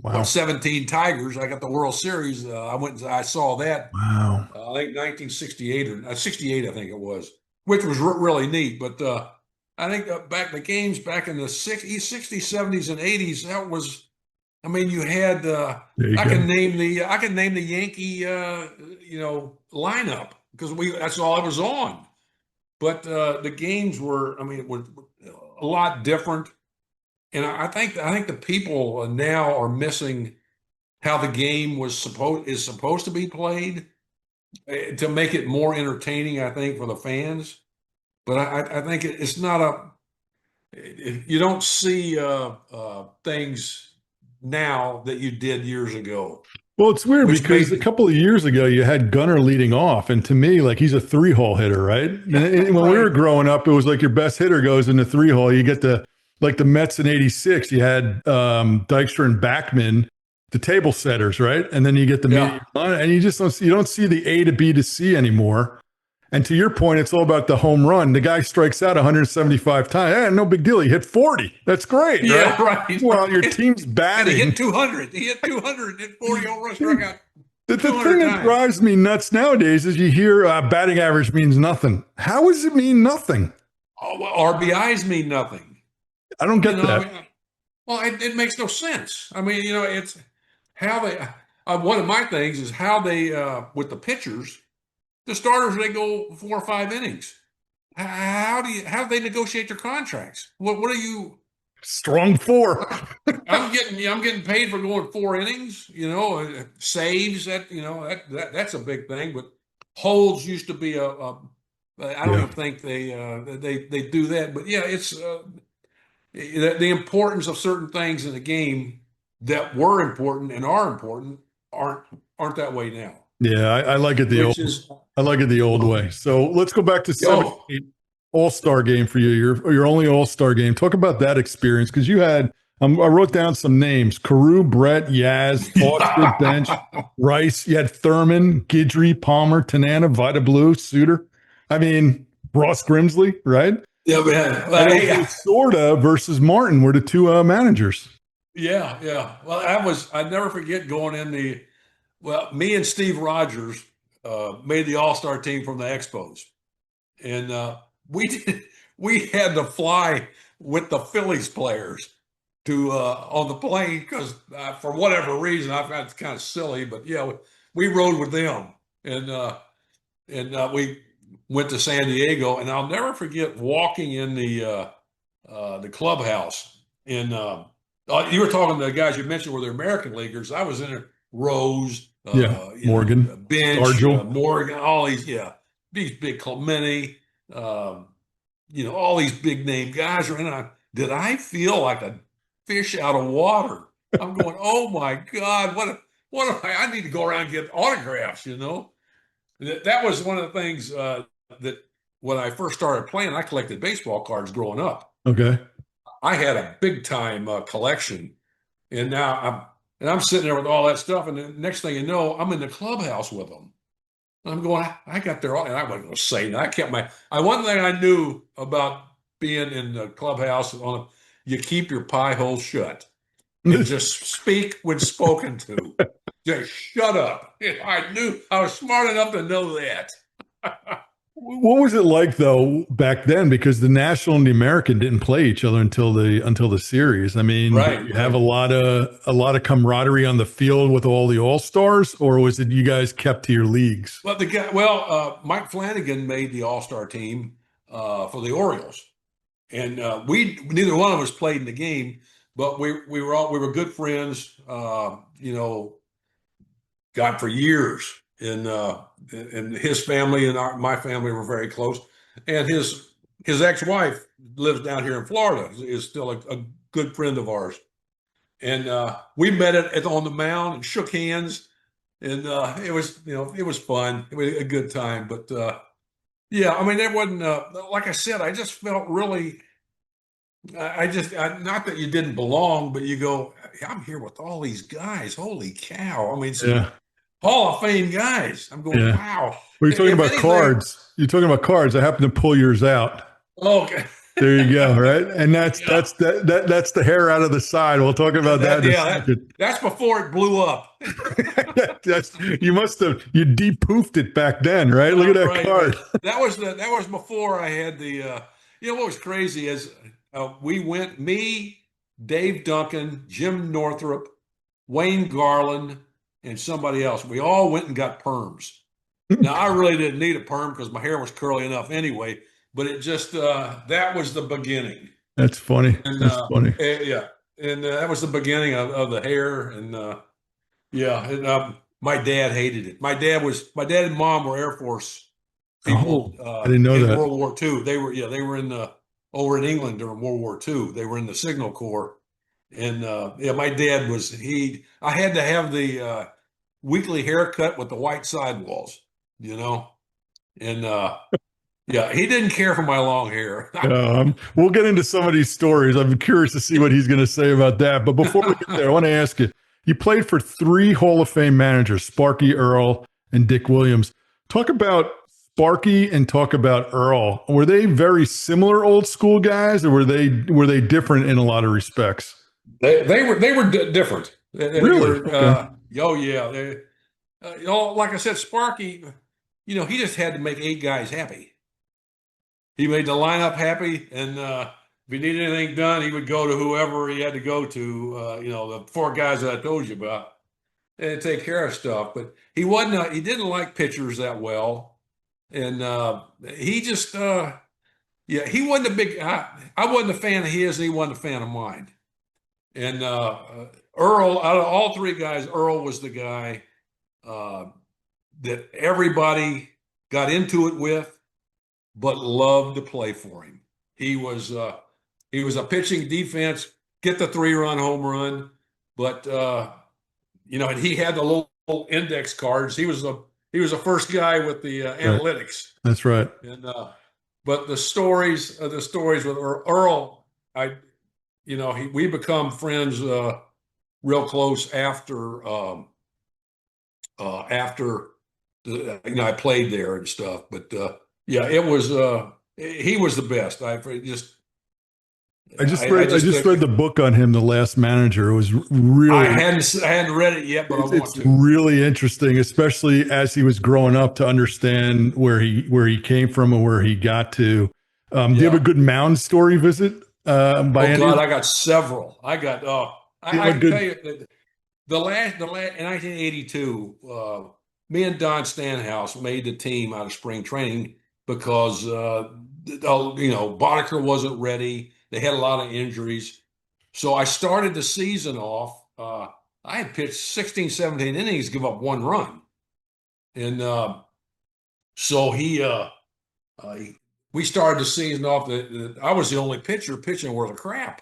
Wow. 17 Tigers. I got the World Series. I went and I saw that. Wow. I think 1968 or 68, I think it was, which was really neat. But I think back the games back in the 60s, 70s, and 80s, that was. I mean, you had. I can name the Yankee, lineup because that's all I was on. But the games were. I mean, it was a lot different, and I think the people now are missing how the game is supposed to be played to make it more entertaining. I think for the fans, but I think it's not you don't see things now that you did years ago. Well, it's weird because a couple of years ago you had Gunnar leading off, and to me, like he's a 3-hole hitter, right? And when we were growing up, it was like your best hitter goes in the 3-hole. You get the Mets in '86. You had Dykstra and Backman, the table setters, right? And then you get the medium line, and you don't see the A to B to C anymore. And to your point, it's all about the home run. The guy strikes out 175 times. No big deal. He hit 40. That's great, right? Right. Well, your team's batting. He hit 200. He hit 200. Hit 40 home runs. Struck out. The thing that drives me nuts nowadays is you hear batting average means nothing. How does it mean nothing? Oh, well, RBIs mean nothing. I don't get that. It makes no sense. I mean, it's how they. One of my things is how they with the pitchers. The starters, they go 4 or 5 innings. How do they negotiate their contracts? What are you? Strong 4. I'm getting paid for going 4 innings. Saves that's a big thing. But holds used to be I don't even think they do that. But yeah, it's the importance of certain things in the game that were important and are important aren't that way now. Yeah, I like it the old way. So let's go back to 78 All-Star game for you. Your only All-Star game. Talk about that experience because you had. I wrote down some names: Carew, Brett, Yaz, Foster, Bench, Rice. You had Thurman, Guidry, Palmer, Tanana, Vita Blue, Suter. I mean, Ross Grimsley, right? Yeah, man. Sorta versus Martin were the 2 managers. Yeah. Well, I never forget going in me and Steve Rogers made the All-Star team from the Expos. And we had to fly with the Phillies players to on the plane because for whatever reason, I found it's kind of silly, but yeah, we rode with them. And we went to San Diego, and I'll never forget walking in the clubhouse. And You were talking to the guys you mentioned were the American leaguers. I was in there, Rose, Yeah, Morgan, Bench, Stargell. Morgan, all these, these big Clemente, all these big name guys are in. Did I feel like a fish out of water? I'm going, oh my God, what am I need to go around and get autographs. That was one of the things that when I first started playing, I collected baseball cards growing up. Okay. I had a big time collection, and now I'm sitting there with all that stuff, and the next thing you know, I'm in the clubhouse with them. I'm going, I got there, and I wasn't going to say that. I kept one thing I knew about being in the clubhouse you keep your pie hole shut and just speak when spoken to. Just shut up. I was smart enough to know that. What was it like though back then? Because the National and the American didn't play each other until the series. I mean, did Right, you have right. a lot of camaraderie on the field with all the All Stars, or was it you guys kept to your leagues? Mike Flanagan made the All-Star team for the Orioles, and we neither one of us played in the game, but we were good friends. God, for years, and his family and my family were very close, and his ex-wife lives down here in Florida, is still a good friend of ours, and we met on the mound and shook hands, and it was fun, it was a good time, but yeah, I mean, it wasn't like I said, I just felt really. Not that you didn't belong, but you go, I'm here with all these guys. Holy cow. I mean, some Yeah, Hall of Fame guys. I'm going, yeah. wow. Were you talking If about anything, cards? You're talking about cards. I happen to pull yours out. okay. There you go. Right, and Yeah. that's the hair out of the side. We'll talk about that That in a yeah, that, second. that's before it blew up. That's you must have you de-poofed it back then, right? Look at that Right, card. but that was before I had the what was crazy is we went me, Dave Duncan, Jim Northrup, Wayne Garland, and somebody else. We all went and got perms. Now I really didn't need a perm because my hair was curly enough anyway, but it just that was the beginning. That's funny. And That's funny. yeah, and that was the beginning of the hair, and yeah, and my dad hated it. My dad and mom were Air Force Oh, people I didn't know in that. World War II. They were in the over in England during World War II. They were in the Signal Corps, and yeah, my dad was he. I had to have the weekly haircut with the white sidewalls, you know, and yeah, he didn't care for my long hair. We'll get into some of these stories. I'm curious to see what he's going to say about that. But before we get there, I want to ask you: you played for three Hall of Fame managers, Sparky, Earl, and Dick Williams. Talk about Sparky and talk about Earl. Were they very similar old school guys, or were they different in a lot of respects? They were different. They Really? were Okay. oh yeah. Like I said, Sparky, he just had to make eight guys happy. He made the lineup happy, and if he needed anything done, he would go to whoever he had to go to. The four guys that I told you about, and take care of stuff. But he wasn't. He didn't like pitchers that well, and he just. Yeah, he wasn't a big. I wasn't a fan of his. And he wasn't a fan of mine. And Earl, out of all three guys, Earl was the guy uh, that everybody got into it with, but loved to play for him. He was a pitching defense, get the 3-run home run, but and he had the little index cards. He was the first guy with the Right. analytics, That's right. and but the stories with Earl, we become friends real close after I played there and stuff. But yeah, it was he was the best. I I just just read the book on him, The Last Manager. It was really I hadn't read it yet, but I want it's to. really interesting, especially as he was growing up to understand where he came from and where he got to. Do you have a Yeah. good mound story visit by Oh any God, of I got several. I got you I have a can tell good you that the last in 1982, me and Don Stanhouse made the team out of spring training because Boddicker wasn't ready. They had a lot of injuries, So I started the season off. I had pitched 16, 17 innings, give up 1 run. And so we started the season off that I was the only pitcher pitching worth of crap.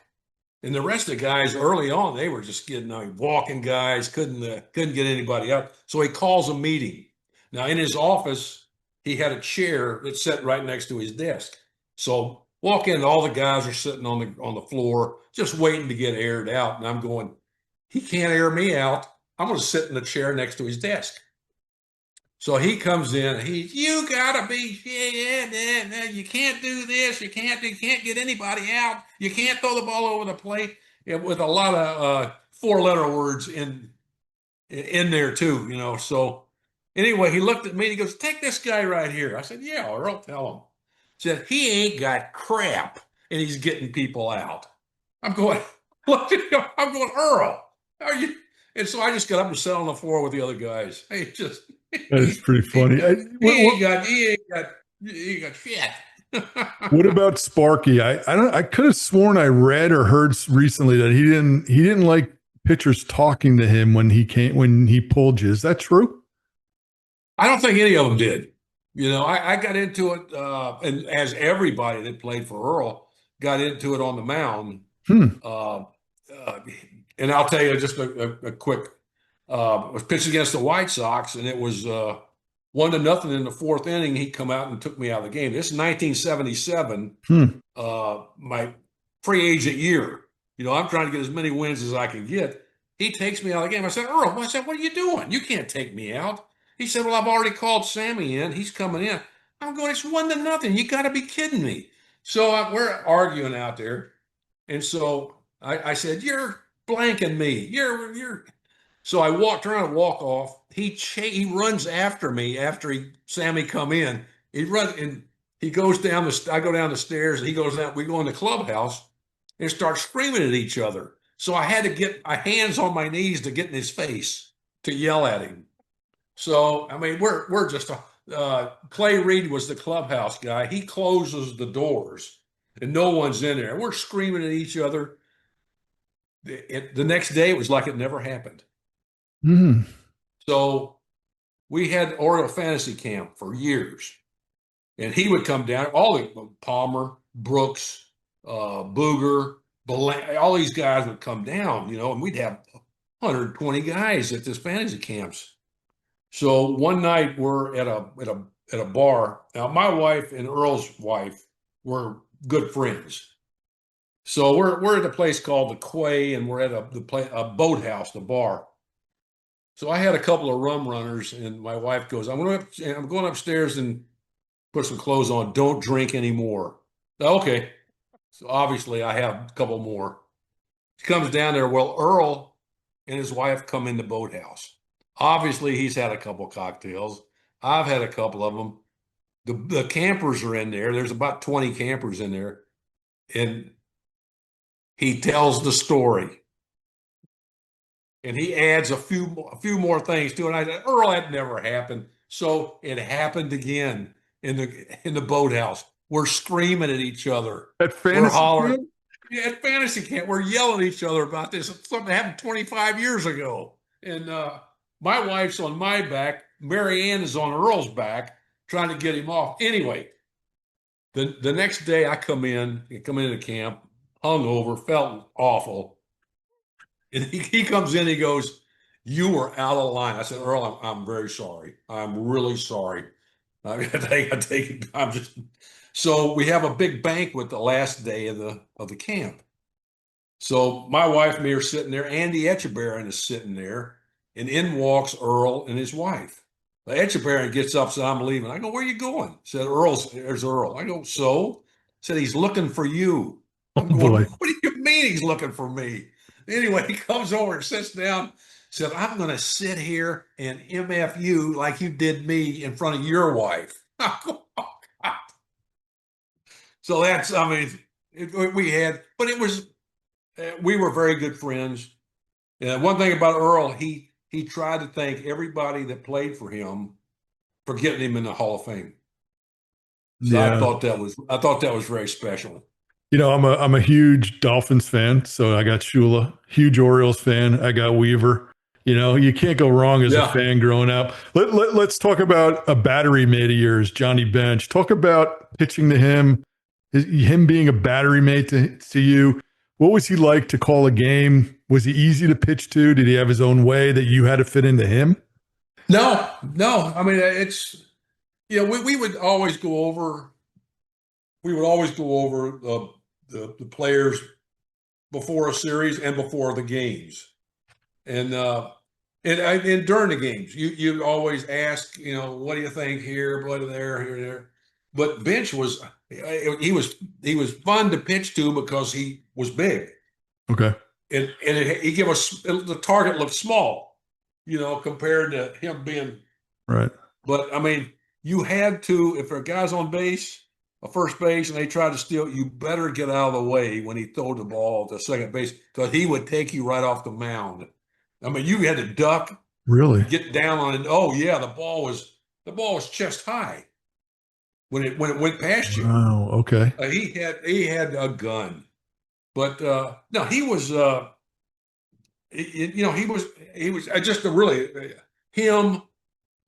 And the rest of the guys early on, they were just getting walking guys, couldn't get anybody out. So he calls a meeting. Now in his office, he had a chair that sat right next to his desk. So walk in, all the guys are sitting on the floor, just waiting to get aired out. And I'm going, he can't air me out. I'm going to sit in the chair next to his desk. So he comes in. You gotta be, you can't do this. You can't get anybody out. You can't throw the ball over the plate. With a lot of 4-letter words in there too, So anyway, he looked at me and he goes, "Take this guy right here." I said, "Yeah, Earl, tell him." He said, "He ain't got crap, and he's getting people out." I'm going, look at him. I'm going, "Earl, are you?" And so I just got up and sat on the floor with the other guys. That's pretty funny. He ain't got shit. What about Sparky? I could have sworn I read or heard recently that he didn't like pitchers talking to him when he pulled you. Is that true? I don't think any of them did. I got into it, and as everybody that played for Earl got into it on the mound. Uh, and I'll tell you just a quick. Was pitched against the White Sox, and it was 1-0 in the fourth inning. He come out and took me out of the game. This is 1977, my free agent year. I'm trying to get as many wins as I can get. He takes me out of the game. I said, "Earl," I said, "what are you doing? You can't take me out." He said, "Well, I've already called Sammy in. He's coming in." I'm going, "It's 1-0. You got to be kidding me." So we're arguing out there. And so I said, "You're blanking me. You're." So I walked around and walk off. He runs after me after Sammy come in. He runs and he goes down I go down the stairs and he goes down. We go in the clubhouse and start screaming at each other. So I had to get my hands on my knees to get in his face to yell at him. So I mean, we're just Clay Reed was the clubhouse guy. He closes the doors and no one's in there. We're screaming at each other. The next day, it was like it never happened. Mm. So we had Oriole fantasy camp for years, and he would come down. All the Palmer, Brooks, Booger, all these guys would come down, and we'd have 120 guys at this fantasy camps. So one night we're at a bar. Now my wife and Earl's wife were good friends. So we're at a place called the Quay, and we're at a boathouse, the bar. So I had a couple of rum runners, and my wife goes, I'm going upstairs and put some clothes on. Don't drink anymore." Okay. So obviously I have a couple more. She comes down there. Well, Earl and his wife come in the boathouse. Obviously he's had a couple of cocktails. I've had a couple of them. The campers are in there. There's about 20 campers in there. And he tells the story. And he adds a few more things to it. And I said, "Earl, that never happened." So it happened again in the boathouse. We're screaming at each other. At We're fantasy hollering. camp? Yeah, at fantasy camp, we're yelling at each other about this. Something happened 25 years ago. And my wife's on my back. Mary Ann is on Earl's back, trying to get him off. Anyway, the next day I come into camp, hungover, felt awful. And he comes in, he goes, "You were out of line." I said, "Earl, I'm very sorry. I'm really sorry. I take it. I'm just." So we have a big banquet the last day of the camp. So my wife and me are sitting there. Andy Etchebarren is sitting there, and in walks Earl and his wife. Etchebarren gets up, said, "I'm leaving." I go, "Where are you going?" Said, "There's Earl." I go, "So?" Said, "He's looking for you." Oh I'm going, boy. "What do you mean he's looking for me?" Anyway, he comes over and sits down, said, "I'm going to sit here and MF you like you did me in front of your wife." I go, "Oh, God." So that's, I mean, but it was, we were very good friends. And one thing about Earl, he tried to thank everybody that played for him for getting him in the Hall of Fame. So Yeah. I thought that was very special. I'm a huge Dolphins fan, so I got Shula. Huge Orioles fan, I got Weaver. You can't go wrong as a Yeah. fan growing up. Let's talk about a battery mate of yours, Johnny Bench. Talk about pitching to him, him being a battery mate to you. What was he like to call a game? Was he easy to pitch to? Did he have his own way that you had to fit into him? No, no. I mean, we would always go over. We would always go over the players before a series and before the games, and and during the games, you always ask, what do you think here, what there, here, there. But Bench he was fun to pitch to because he was big, Okay. and he gave us the target looked small, compared to him being. Right. But I mean, you had to, if a guy's on base, a first base, and they try to steal, you better get out of the way when he throws the ball to second base because he would take you right off the mound. I mean, you had to duck, Really? get down on it. Oh yeah, the ball was chest high when it went past you. Wow. Okay. He had a gun, but no, he was he was just a really him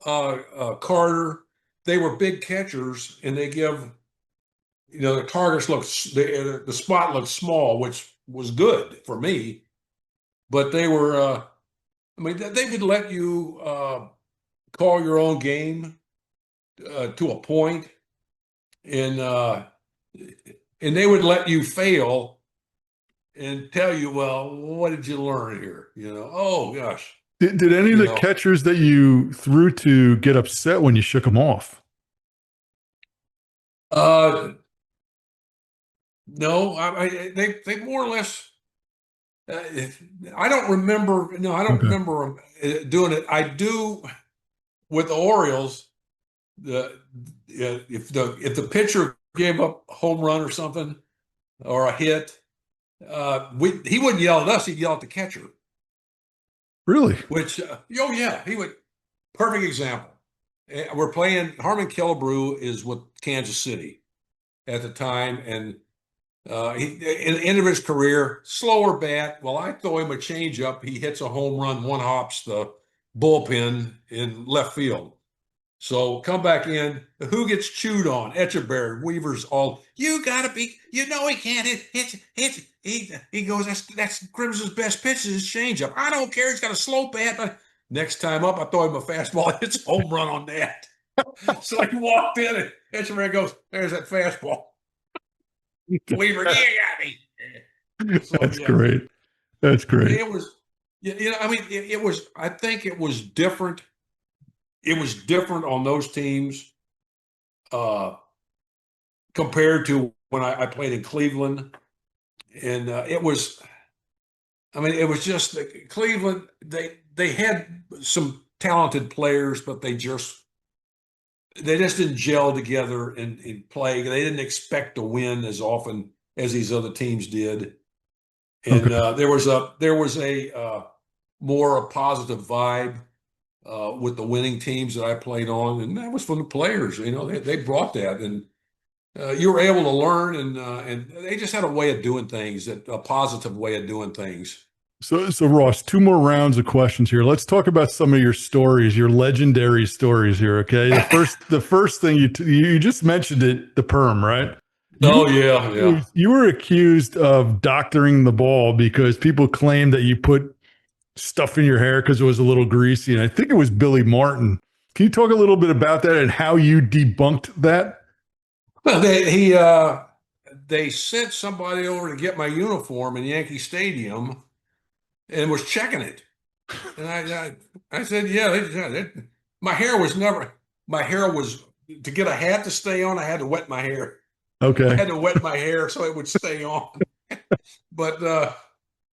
Carter. They were big catchers, and they give the targets the spot looked small, which was good for me. But they were, I mean, they would let you call your own game to a point, and they would let you fail and tell you, well, what did you learn here? Oh gosh, Did any of you the know. catchers that you threw to get upset when you shook them off? Uh, no, they more or less. Uh, I don't remember. No, I don't Okay. remember doing it. I do with the Orioles. The if the pitcher gave up a home run or something or a hit, he wouldn't yell at us. He'd yell at the catcher. Really? Which, oh yeah, he would. Perfect example. We're playing. Harmon Killebrew is with Kansas City at the time, and in the end of his career, slower bat. Well, I throw him a changeup. He hits a home run, one hops the bullpen in left field. So come back in. Who gets chewed on? Etcheberry, Weaver's all. You gotta be. He can't hit. He goes. That's Grimsley's best pitch is his changeup. I don't care. He's got a slow bat. But next time up, I throw him a fastball. It's a home run on that. So he walked in, and Etcheberry goes, "There's that fastball." Weaver, yeah, got me. So That's yeah, great. That's great. it was. I mean, it was. I think it was different. It was different on those teams uh, compared to when I played in Cleveland, and it was. I mean, it was just Cleveland. They had some talented players, but they just didn't gel together in play. They didn't expect to win as often as these other teams did. And Okay. there was a more a positive vibe with the winning teams that I played on, and that was from the players. They brought that, and you were able to learn, and they just had a way of doing things, a positive way of doing things. So Ross, two more rounds of questions here. Let's talk about some of your stories, your legendary stories here. Okay. The first thing you just mentioned it, the perm, right? You Oh were yeah, yeah. you were accused of doctoring the ball because people claimed that you put stuff in your hair because it was a little greasy. And I think it was Billy Martin. Can you talk a little bit about that and how you debunked that? Well, they sent somebody over to get my uniform in Yankee Stadium and was checking it. And I said, yeah, my hair was, to get a hat to stay on, I had to wet my hair. I Okay. had to wet my hair so it would stay on. But,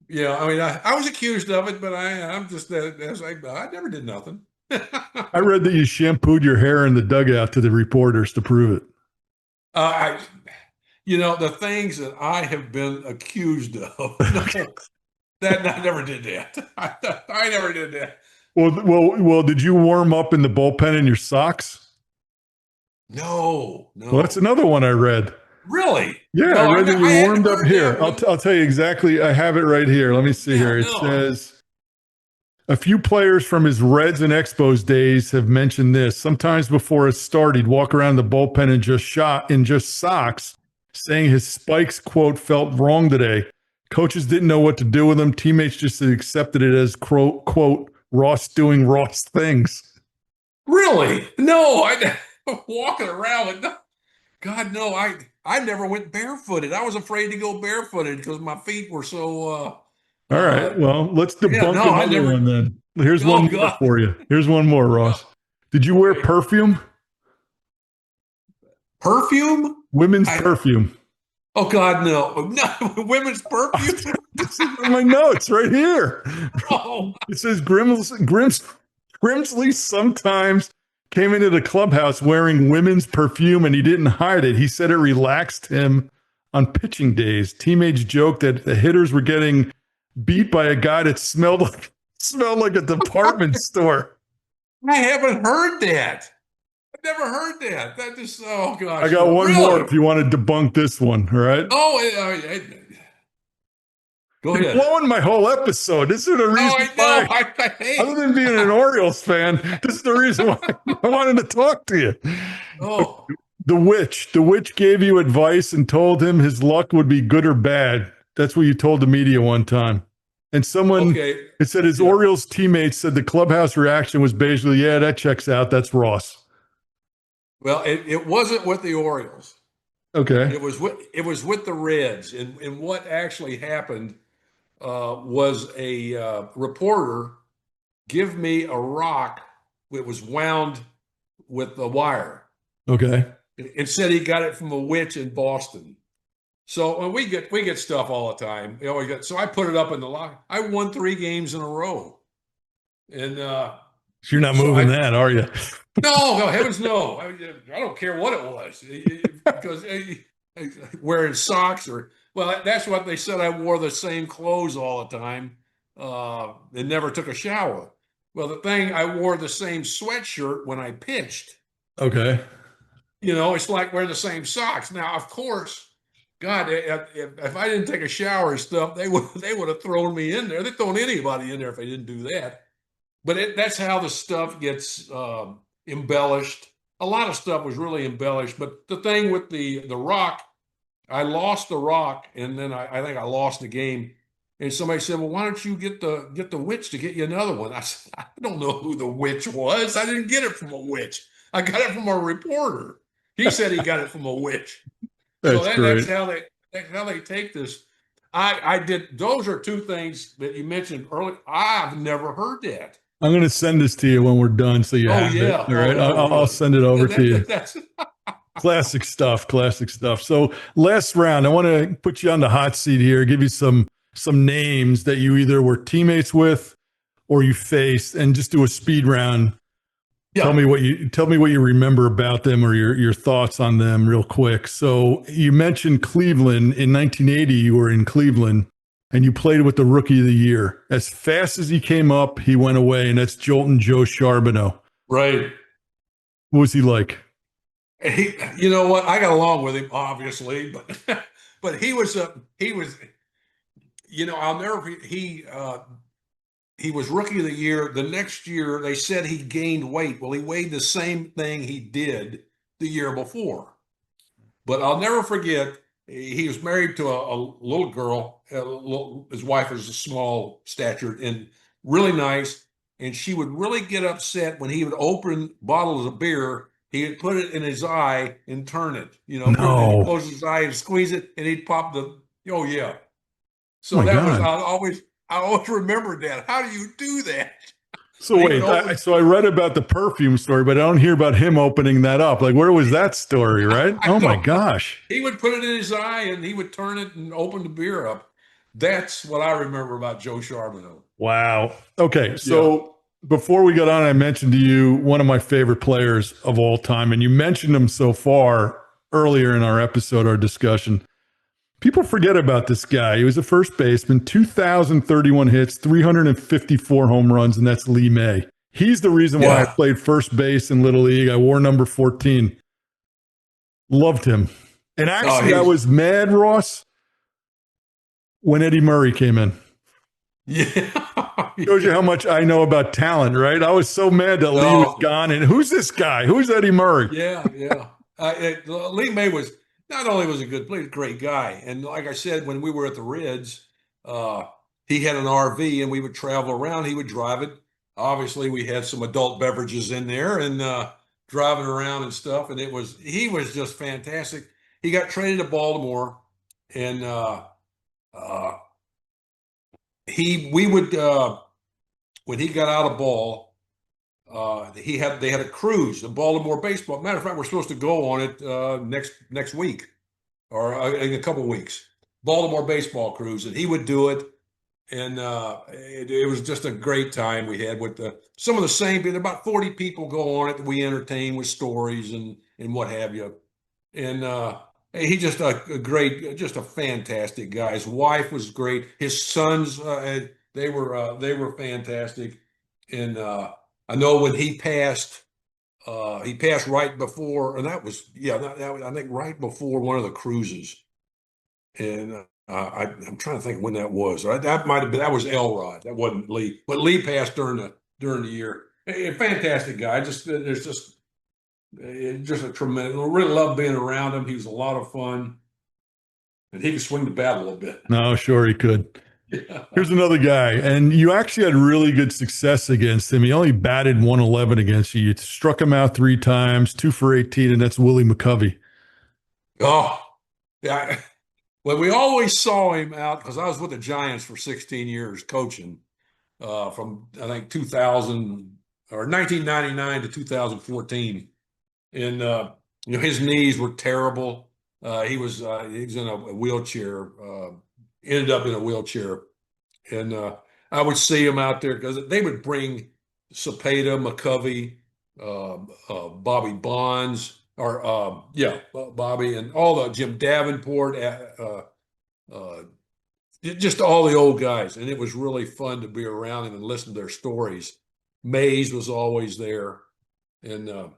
yeah, I mean, I was accused of it, but I'm just, I never did nothing. I read that you shampooed your hair in the dugout to the reporters to prove it. I, the things that I have been accused of, no, that I never did that. I never did that. Well, did you warm up in the bullpen in your socks? No, Well, that's no. another one I read. Really? Yeah, I No, read that I you hadn't warmed up heard here. that one. I'll tell you exactly. I have it right here. Let me see Yeah, here. It no. says a few players from his Reds and Expos days have mentioned this. Sometimes before a start, he'd walk around the bullpen and just shot in just socks, saying his spikes, quote, felt wrong today. Coaches didn't know what to do with him. Teammates just accepted it as, quote, Ross doing Ross things. Really? No, I walking around with no, God, no, I never went barefooted. I was afraid to go barefooted because my feet were so All right. Well, let's yeah, debunk no, I another never. one then. Here's Oh one more God. for you. Here's one more, Ross. Did you wear Okay. perfume? Perfume? Women's I perfume. Oh God, no. No, women's perfume. This is on my notes right here. Oh, It says Grimsley sometimes came into the clubhouse wearing women's perfume and he didn't hide it. He said it relaxed him on pitching days. Teammates joked that the hitters were getting beat by a guy that smelled like a department store. I haven't heard that. I've never heard that. That just oh I gosh, got no. one more Really? if you want to debunk this one. All right. Oh, go You're ahead. blowing my whole episode. This is the Oh, reason I know. why, other Hey. than being an Orioles fan, this is the reason why I wanted to talk to you. Oh, The witch gave you advice and told him his luck would be good or bad. That's what you told the media one time. And okay. it said his Yeah. Orioles teammates said the clubhouse reaction was basically, yeah, that checks out. That's Ross. Well, it wasn't with the Orioles. Okay. It was with the Reds, and what actually happened was a reporter give me a rock that was wound with the wire, Okay. and said he got it from a witch in Boston. So we get stuff all the time. You know, so I put it up in the lock. I won 3 games in a row, and So you're not so moving that, are you? no, heavens no. I don't care what it was because wearing socks or well, that's what they said. I wore the same clothes all the time and never took a shower. Well, the thing I wore the same sweatshirt when I pitched. Okay. You know, it's like wearing the same socks. Now, of course, God, if I didn't take a shower and stuff, they would have thrown me in there. They'd thrown anybody in there if they didn't do that. But that's how the stuff gets embellished. A lot of stuff was really embellished. But the thing with the rock, I lost the rock, and then I think I lost the game. And somebody said, "Well, why don't you get the witch to get you another one?" I said, "I don't know who the witch was. I didn't get it from a witch. I got it from a reporter. He said he got it from a witch." So That's that's great. how they take this. I did. Those are two things that you mentioned earlier. I've never heard that. I'm going to send this to you when we're done so you Oh have it. yeah. All Oh right. no, I'll really. send it over to you. That's Classic stuff. Classic stuff. So last round, I want to put you on the hot seat here, give you some names that you either were teammates with or you faced, and just do a speed round. Tell yeah. me what you remember about them or your thoughts on them real quick. So you mentioned Cleveland in 1980. You were in Cleveland and you played with the Rookie of the Year. As fast as he came up, he went away, and that's Jolton Joe Charbonneau. Right. What was he like? You know what? I got along with him, obviously, but but he was. You know, I'll never. He was Rookie of the Year. The next year, they said he gained weight. Well, he weighed the same thing he did the year before. But I'll never forget, he was married to a little girl. His wife was a small stature and really nice. And she would really get upset when he would open bottles of beer. He would put it in his eye and turn it, put it in, No. close his eye and squeeze it, and he'd pop oh yeah. Oh So my that was, God. I always remembered that. How do you do that? So But he would wait, open, so I read about the perfume story, but I don't hear about him opening that up. Like, where was that story, right? I Oh my don't know. gosh. He would put it in his eye and he would turn it and open the beer up. That's what I remember about Joe Charbonneau. Wow. Okay, Yeah. so before we got on, I mentioned to you one of my favorite players of all time, and you mentioned him so far earlier in our episode, our discussion. People forget about this guy. He was a first baseman, 2,031 hits, 354 home runs, and that's Lee May. He's the reason why I Yeah. played first base in Little League. I wore number 14. Loved him. And actually, I was mad, Ross, when Eddie Murray came in. Yeah. Shows you how much I know about talent, right? I was so mad that Lee was gone. And who's this guy? Who's Eddie Murray? Yeah. Lee May was not only was a good player, a great guy. And like I said, when we were at the Reds, he had an RV and we would travel around. He would drive it. Obviously, we had some adult beverages in there and driving around and stuff. And he was just fantastic. He got traded to Baltimore, and we would when he got out of ball, they had a cruise, the Baltimore baseball. Matter of fact, we're supposed to go on it next week or in a couple of weeks. Baltimore baseball cruise, and he would do it, and it was just a great time we had with some of the same people. About 40 people go on it that we entertain with stories and what have you, and he just just a fantastic guy. His wife was great. His sons, they were fantastic. And I know when he passed right before, and that was I think right before one of the cruises. And I'm trying to think when that was. That might have been that was Elrod. That wasn't Lee, but Lee passed during the year. A fantastic guy. There's just a tremendous. I really love being around him. He was a lot of fun, and he could swing the bat a little bit. No, sure he could. Yeah. Here's another guy, and you actually had really good success against him. He only batted 111 against you. You struck him out 3 times, 2 for 18, and that's Willie McCovey. Oh, yeah. Well, we always saw him out because I was with the Giants for 16 years coaching from I think 2000 or 1999 to 2014. And his knees were terrible. He was in a wheelchair. Ended up in a wheelchair, and I would see him out there because they would bring Cepeda, McCovey, Bobby Bonds, or Bobby, and all the Jim Davenport, just all the old guys, and it was really fun to be around them and listen to their stories. Mays was always there, and I'll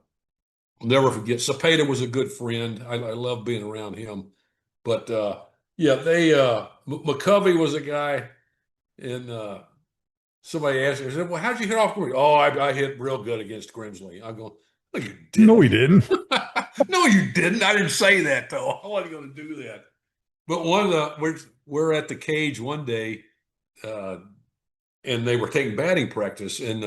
never forget. Cepeda was a good friend. I love being around him. But McCovey was a guy, and somebody asked me, I said, "Well, how'd you hit off Grimsley?" Oh, I hit real good against Grimsley. I'm going, "No, you didn't." No, he didn't. No, you didn't. I didn't say that though. I wasn't going to do that. But we're at the cage one day, and they were taking batting practice, and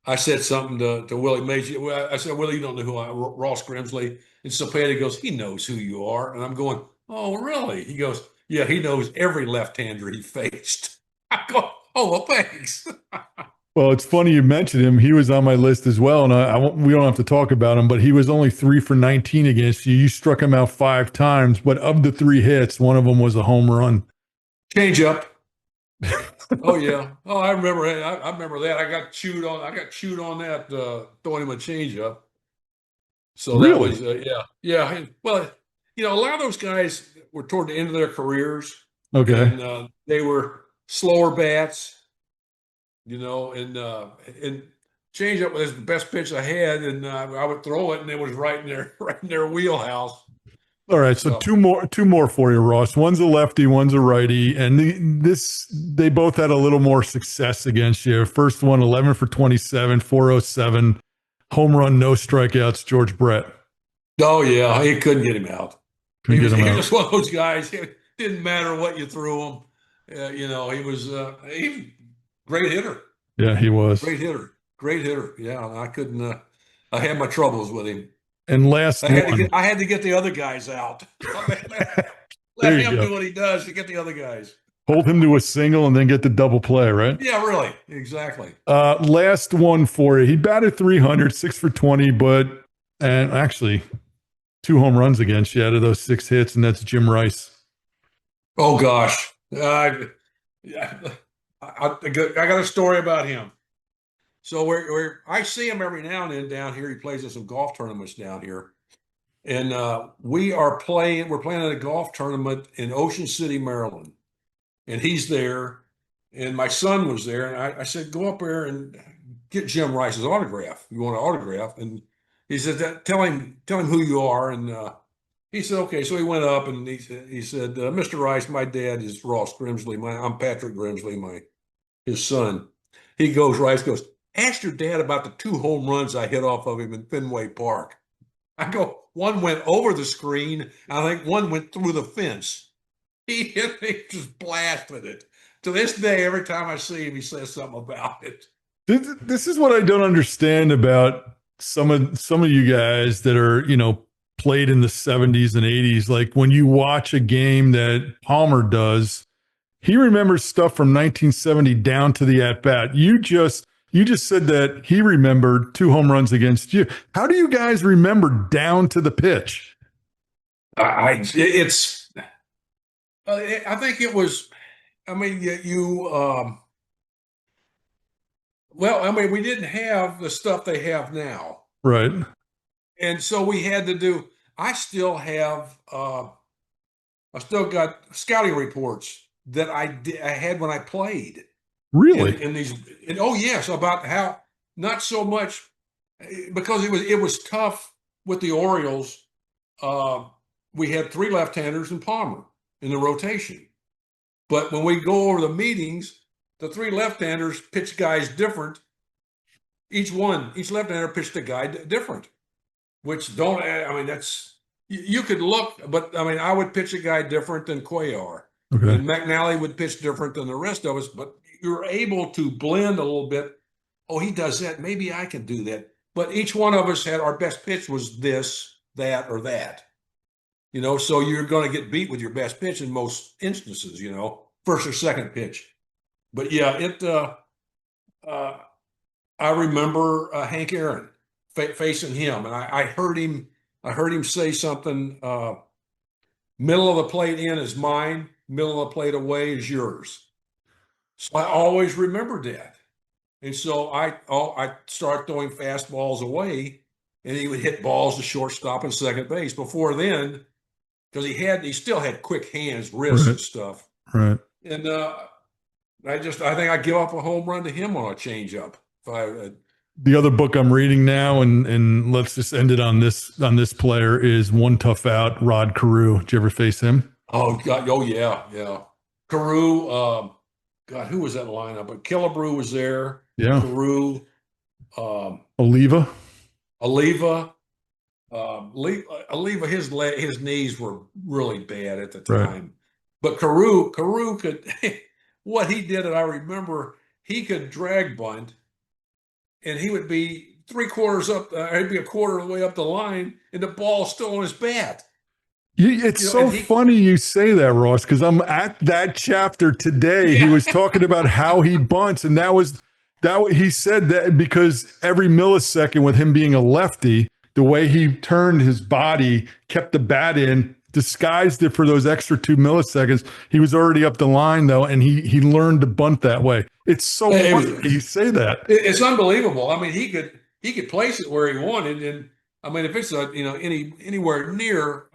I said something to Willie Mays. I said, "Willie, you don't know who Ross Grimsley." And Cepeda goes, "He knows who you are." And I'm going, "Oh, really?" He goes, "Yeah, he knows every left-hander he faced." I go, "Oh, well, thanks." Well, it's funny you mentioned him. He was on my list as well, and we don't have to talk about him, but he was only 3 for 19 against you. You struck him out 5 times, but of the 3 hits, one of them was a home run. Change up. Oh yeah. Oh, I remember. I remember that. I got chewed on that throwing him a change up. So really? that was yeah. Well, a lot of those guys were toward the end of their careers. Okay. And they were slower bats. And change up was the best pitch I had, and I would throw it, and it was right in their wheelhouse. All right, so two more for you, Ross. One's a lefty, one's a righty, and they both had a little more success against you. First one, 11 for 27, 407, home run, no strikeouts, George Brett. Oh yeah, he couldn't get him out. He was out. just one of those guys. It didn't matter what you threw him. He was great hitter. Yeah, he was great hitter. Yeah, I couldn't. I had my troubles with him. And last I had to get the other guys out. Let him do what he does to get the other guys. Hold him to a single and then get the double play, right? Yeah, really. Exactly. Last one for you. He batted 300, 6 for 20, and actually 2 home runs against you out of those 6 hits, and that's Jim Rice. Oh, gosh. I got a story about him. So I see him every now and then down here. He plays in some golf tournaments down here. And we're playing at a golf tournament in Ocean City, Maryland. And he's there. And my son was there. And I said, "Go up there and get Jim Rice's autograph. You want an autograph?" And he said, "Tell him who you are." And he said, okay. So he went up and he said, Mr. Rice, my dad is Ross Grimsley. I'm Patrick Grimsley, his son. Rice goes, ask your dad about the 2 home runs I hit off of him in Fenway Park. I go, one went over the screen. I think one went through the fence. He just blasted it. To this day, every time I see him, he says something about it. This is what I don't understand about some of you guys that are, played in the 70s and 80s. Like when you watch a game that Palmer does, he remembers stuff from 1970 down to the at bat. You just said that he remembered 2 home runs against you. How do you guys remember down to the pitch? I think it was. I mean, well, I mean, we didn't have the stuff they have now, Right. and so we had to do. I still have. I still got scouting reports that I had when I played. Really? In these. Oh yes, about how not so much because it was tough with the Orioles. We had 3 left-handers and Palmer in the rotation. But when we go over the meetings, the 3 left-handers pitch guys different. Each left-hander pitched a guy different, which that's, you could look, but I mean, I would pitch a guy different than Cuellar. Okay. And McNally would pitch different than the rest of us, but you're able to blend a little bit. Oh, he does that. Maybe I can do that. But each one of us had our best pitch was this, that, or that. So you're going to get beat with your best pitch in most instances, first or second pitch. But yeah, I remember Hank Aaron facing him, and I heard him say something. Middle of the plate in is mine. Middle of the plate away is yours. So I always remembered that, and so I start throwing fastballs away, and he would hit balls to shortstop and second base. Before then, because he still had quick hands, wrists, and stuff. Right. And I think I give up a home run to him on a changeup. The other book I'm reading now, and let's just end it on this player, is One Tough Out, Rod Carew. Did you ever face him? Oh God! Oh yeah. Carew. God, who was that lineup? But Killebrew was there. Yeah. Carew. Oliva. Oliva, his knees were really bad at the time. Right. But Carew could, what he did, and I remember, he could drag bunt, and he would be 3/4 up, he'd be a quarter of the way up the line, and the ball's still on his bat. It's so funny you say that, Ross, because I'm at that chapter today. He was talking about how he bunts, and that he said that because every millisecond with him being a lefty, the way he turned his body, kept the bat in, disguised it for those extra 2 milliseconds. He was already up the line, though, and he learned to bunt that way. It's so funny you say that. It's unbelievable. I mean, he could place it where he wanted, and I mean, if it's anywhere near,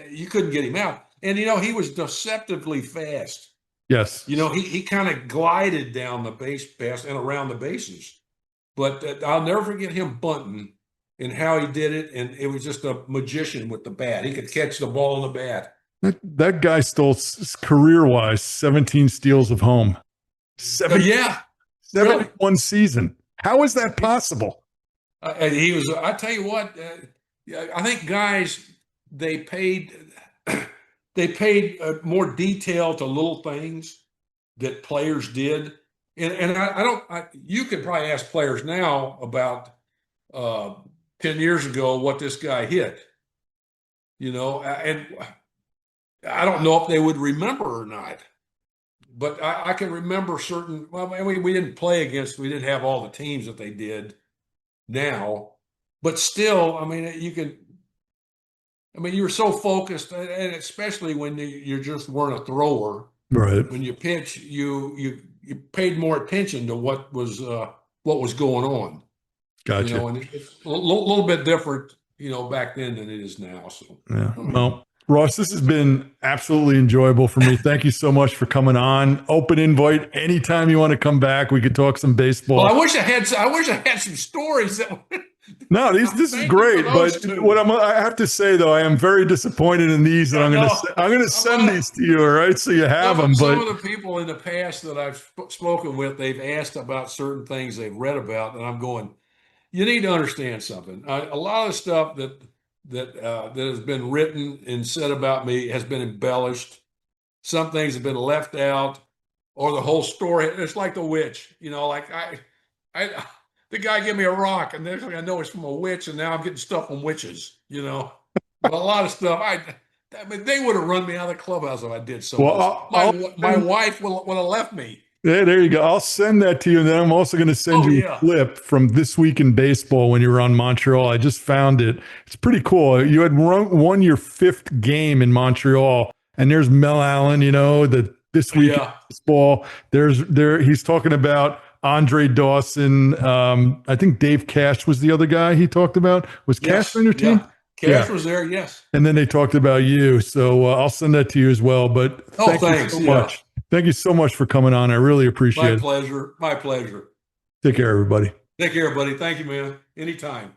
you couldn't get him out. And he was deceptively fast. Yes. He kind of glided down the base pass and around the bases. But I'll never forget him bunting and how he did it, and it was just a magician with the bat. He could catch the ball in the bat. That guy stole, career-wise, 17 steals of home. 71 really? Season. How is that possible? He was. I tell you what. I think guys, they paid more detail to little things that players did, and I don't. You could probably ask players now about 10 years ago what this guy hit, and I don't know if they would remember or not. But I can remember certain. Well, I mean, we didn't have all the teams that they did now, but still, I mean, you were so focused, and especially when you just weren't a thrower. Right. When you pitch, you paid more attention to what was going on. Gotcha. And it's a little bit different, back then than it is now. So yeah. Well, Ross, this has been absolutely enjoyable for me. Thank you so much for coming on. Open invite anytime you want to come back. We could talk some baseball. Well, I wish I had some stories that No, this is Thank you great. for But those two. what I have to say though, I am very disappointed in these, and I'm going to send these to you, all right? So you have them. Some But of the people in the past that I've spoken with, they've asked about certain things they've read about, and I'm going, you need to understand something. A lot of stuff that has been written and said about me has been embellished. Some things have been left out, or the whole story. It's like the witch, like I the guy gave me a rock, and next thing I know it's from a witch, and now I'm getting stuff from witches. But a lot of stuff, I mean, they would have run me out of the clubhouse if I did some of this. My wife would have left me. yeah, there you go. I'll send that to you. And then I'm also going to send Oh you a yeah, clip from This Week in Baseball when you were on Montreal. I just found it. It's pretty cool. You had won your 5th game in Montreal, and there's Mel Allen, the This Week in Baseball. He's talking about Andre Dawson. I think Dave Cash was the other guy he talked about. Was Cash on your team? Cash was there, yes. And then they talked about you. So I'll send that to you as well. But thanks you so much. Thank you so much for coming on. I really appreciate it. My pleasure. My pleasure. Take care, everybody. Take care, buddy. Thank you, man. Anytime.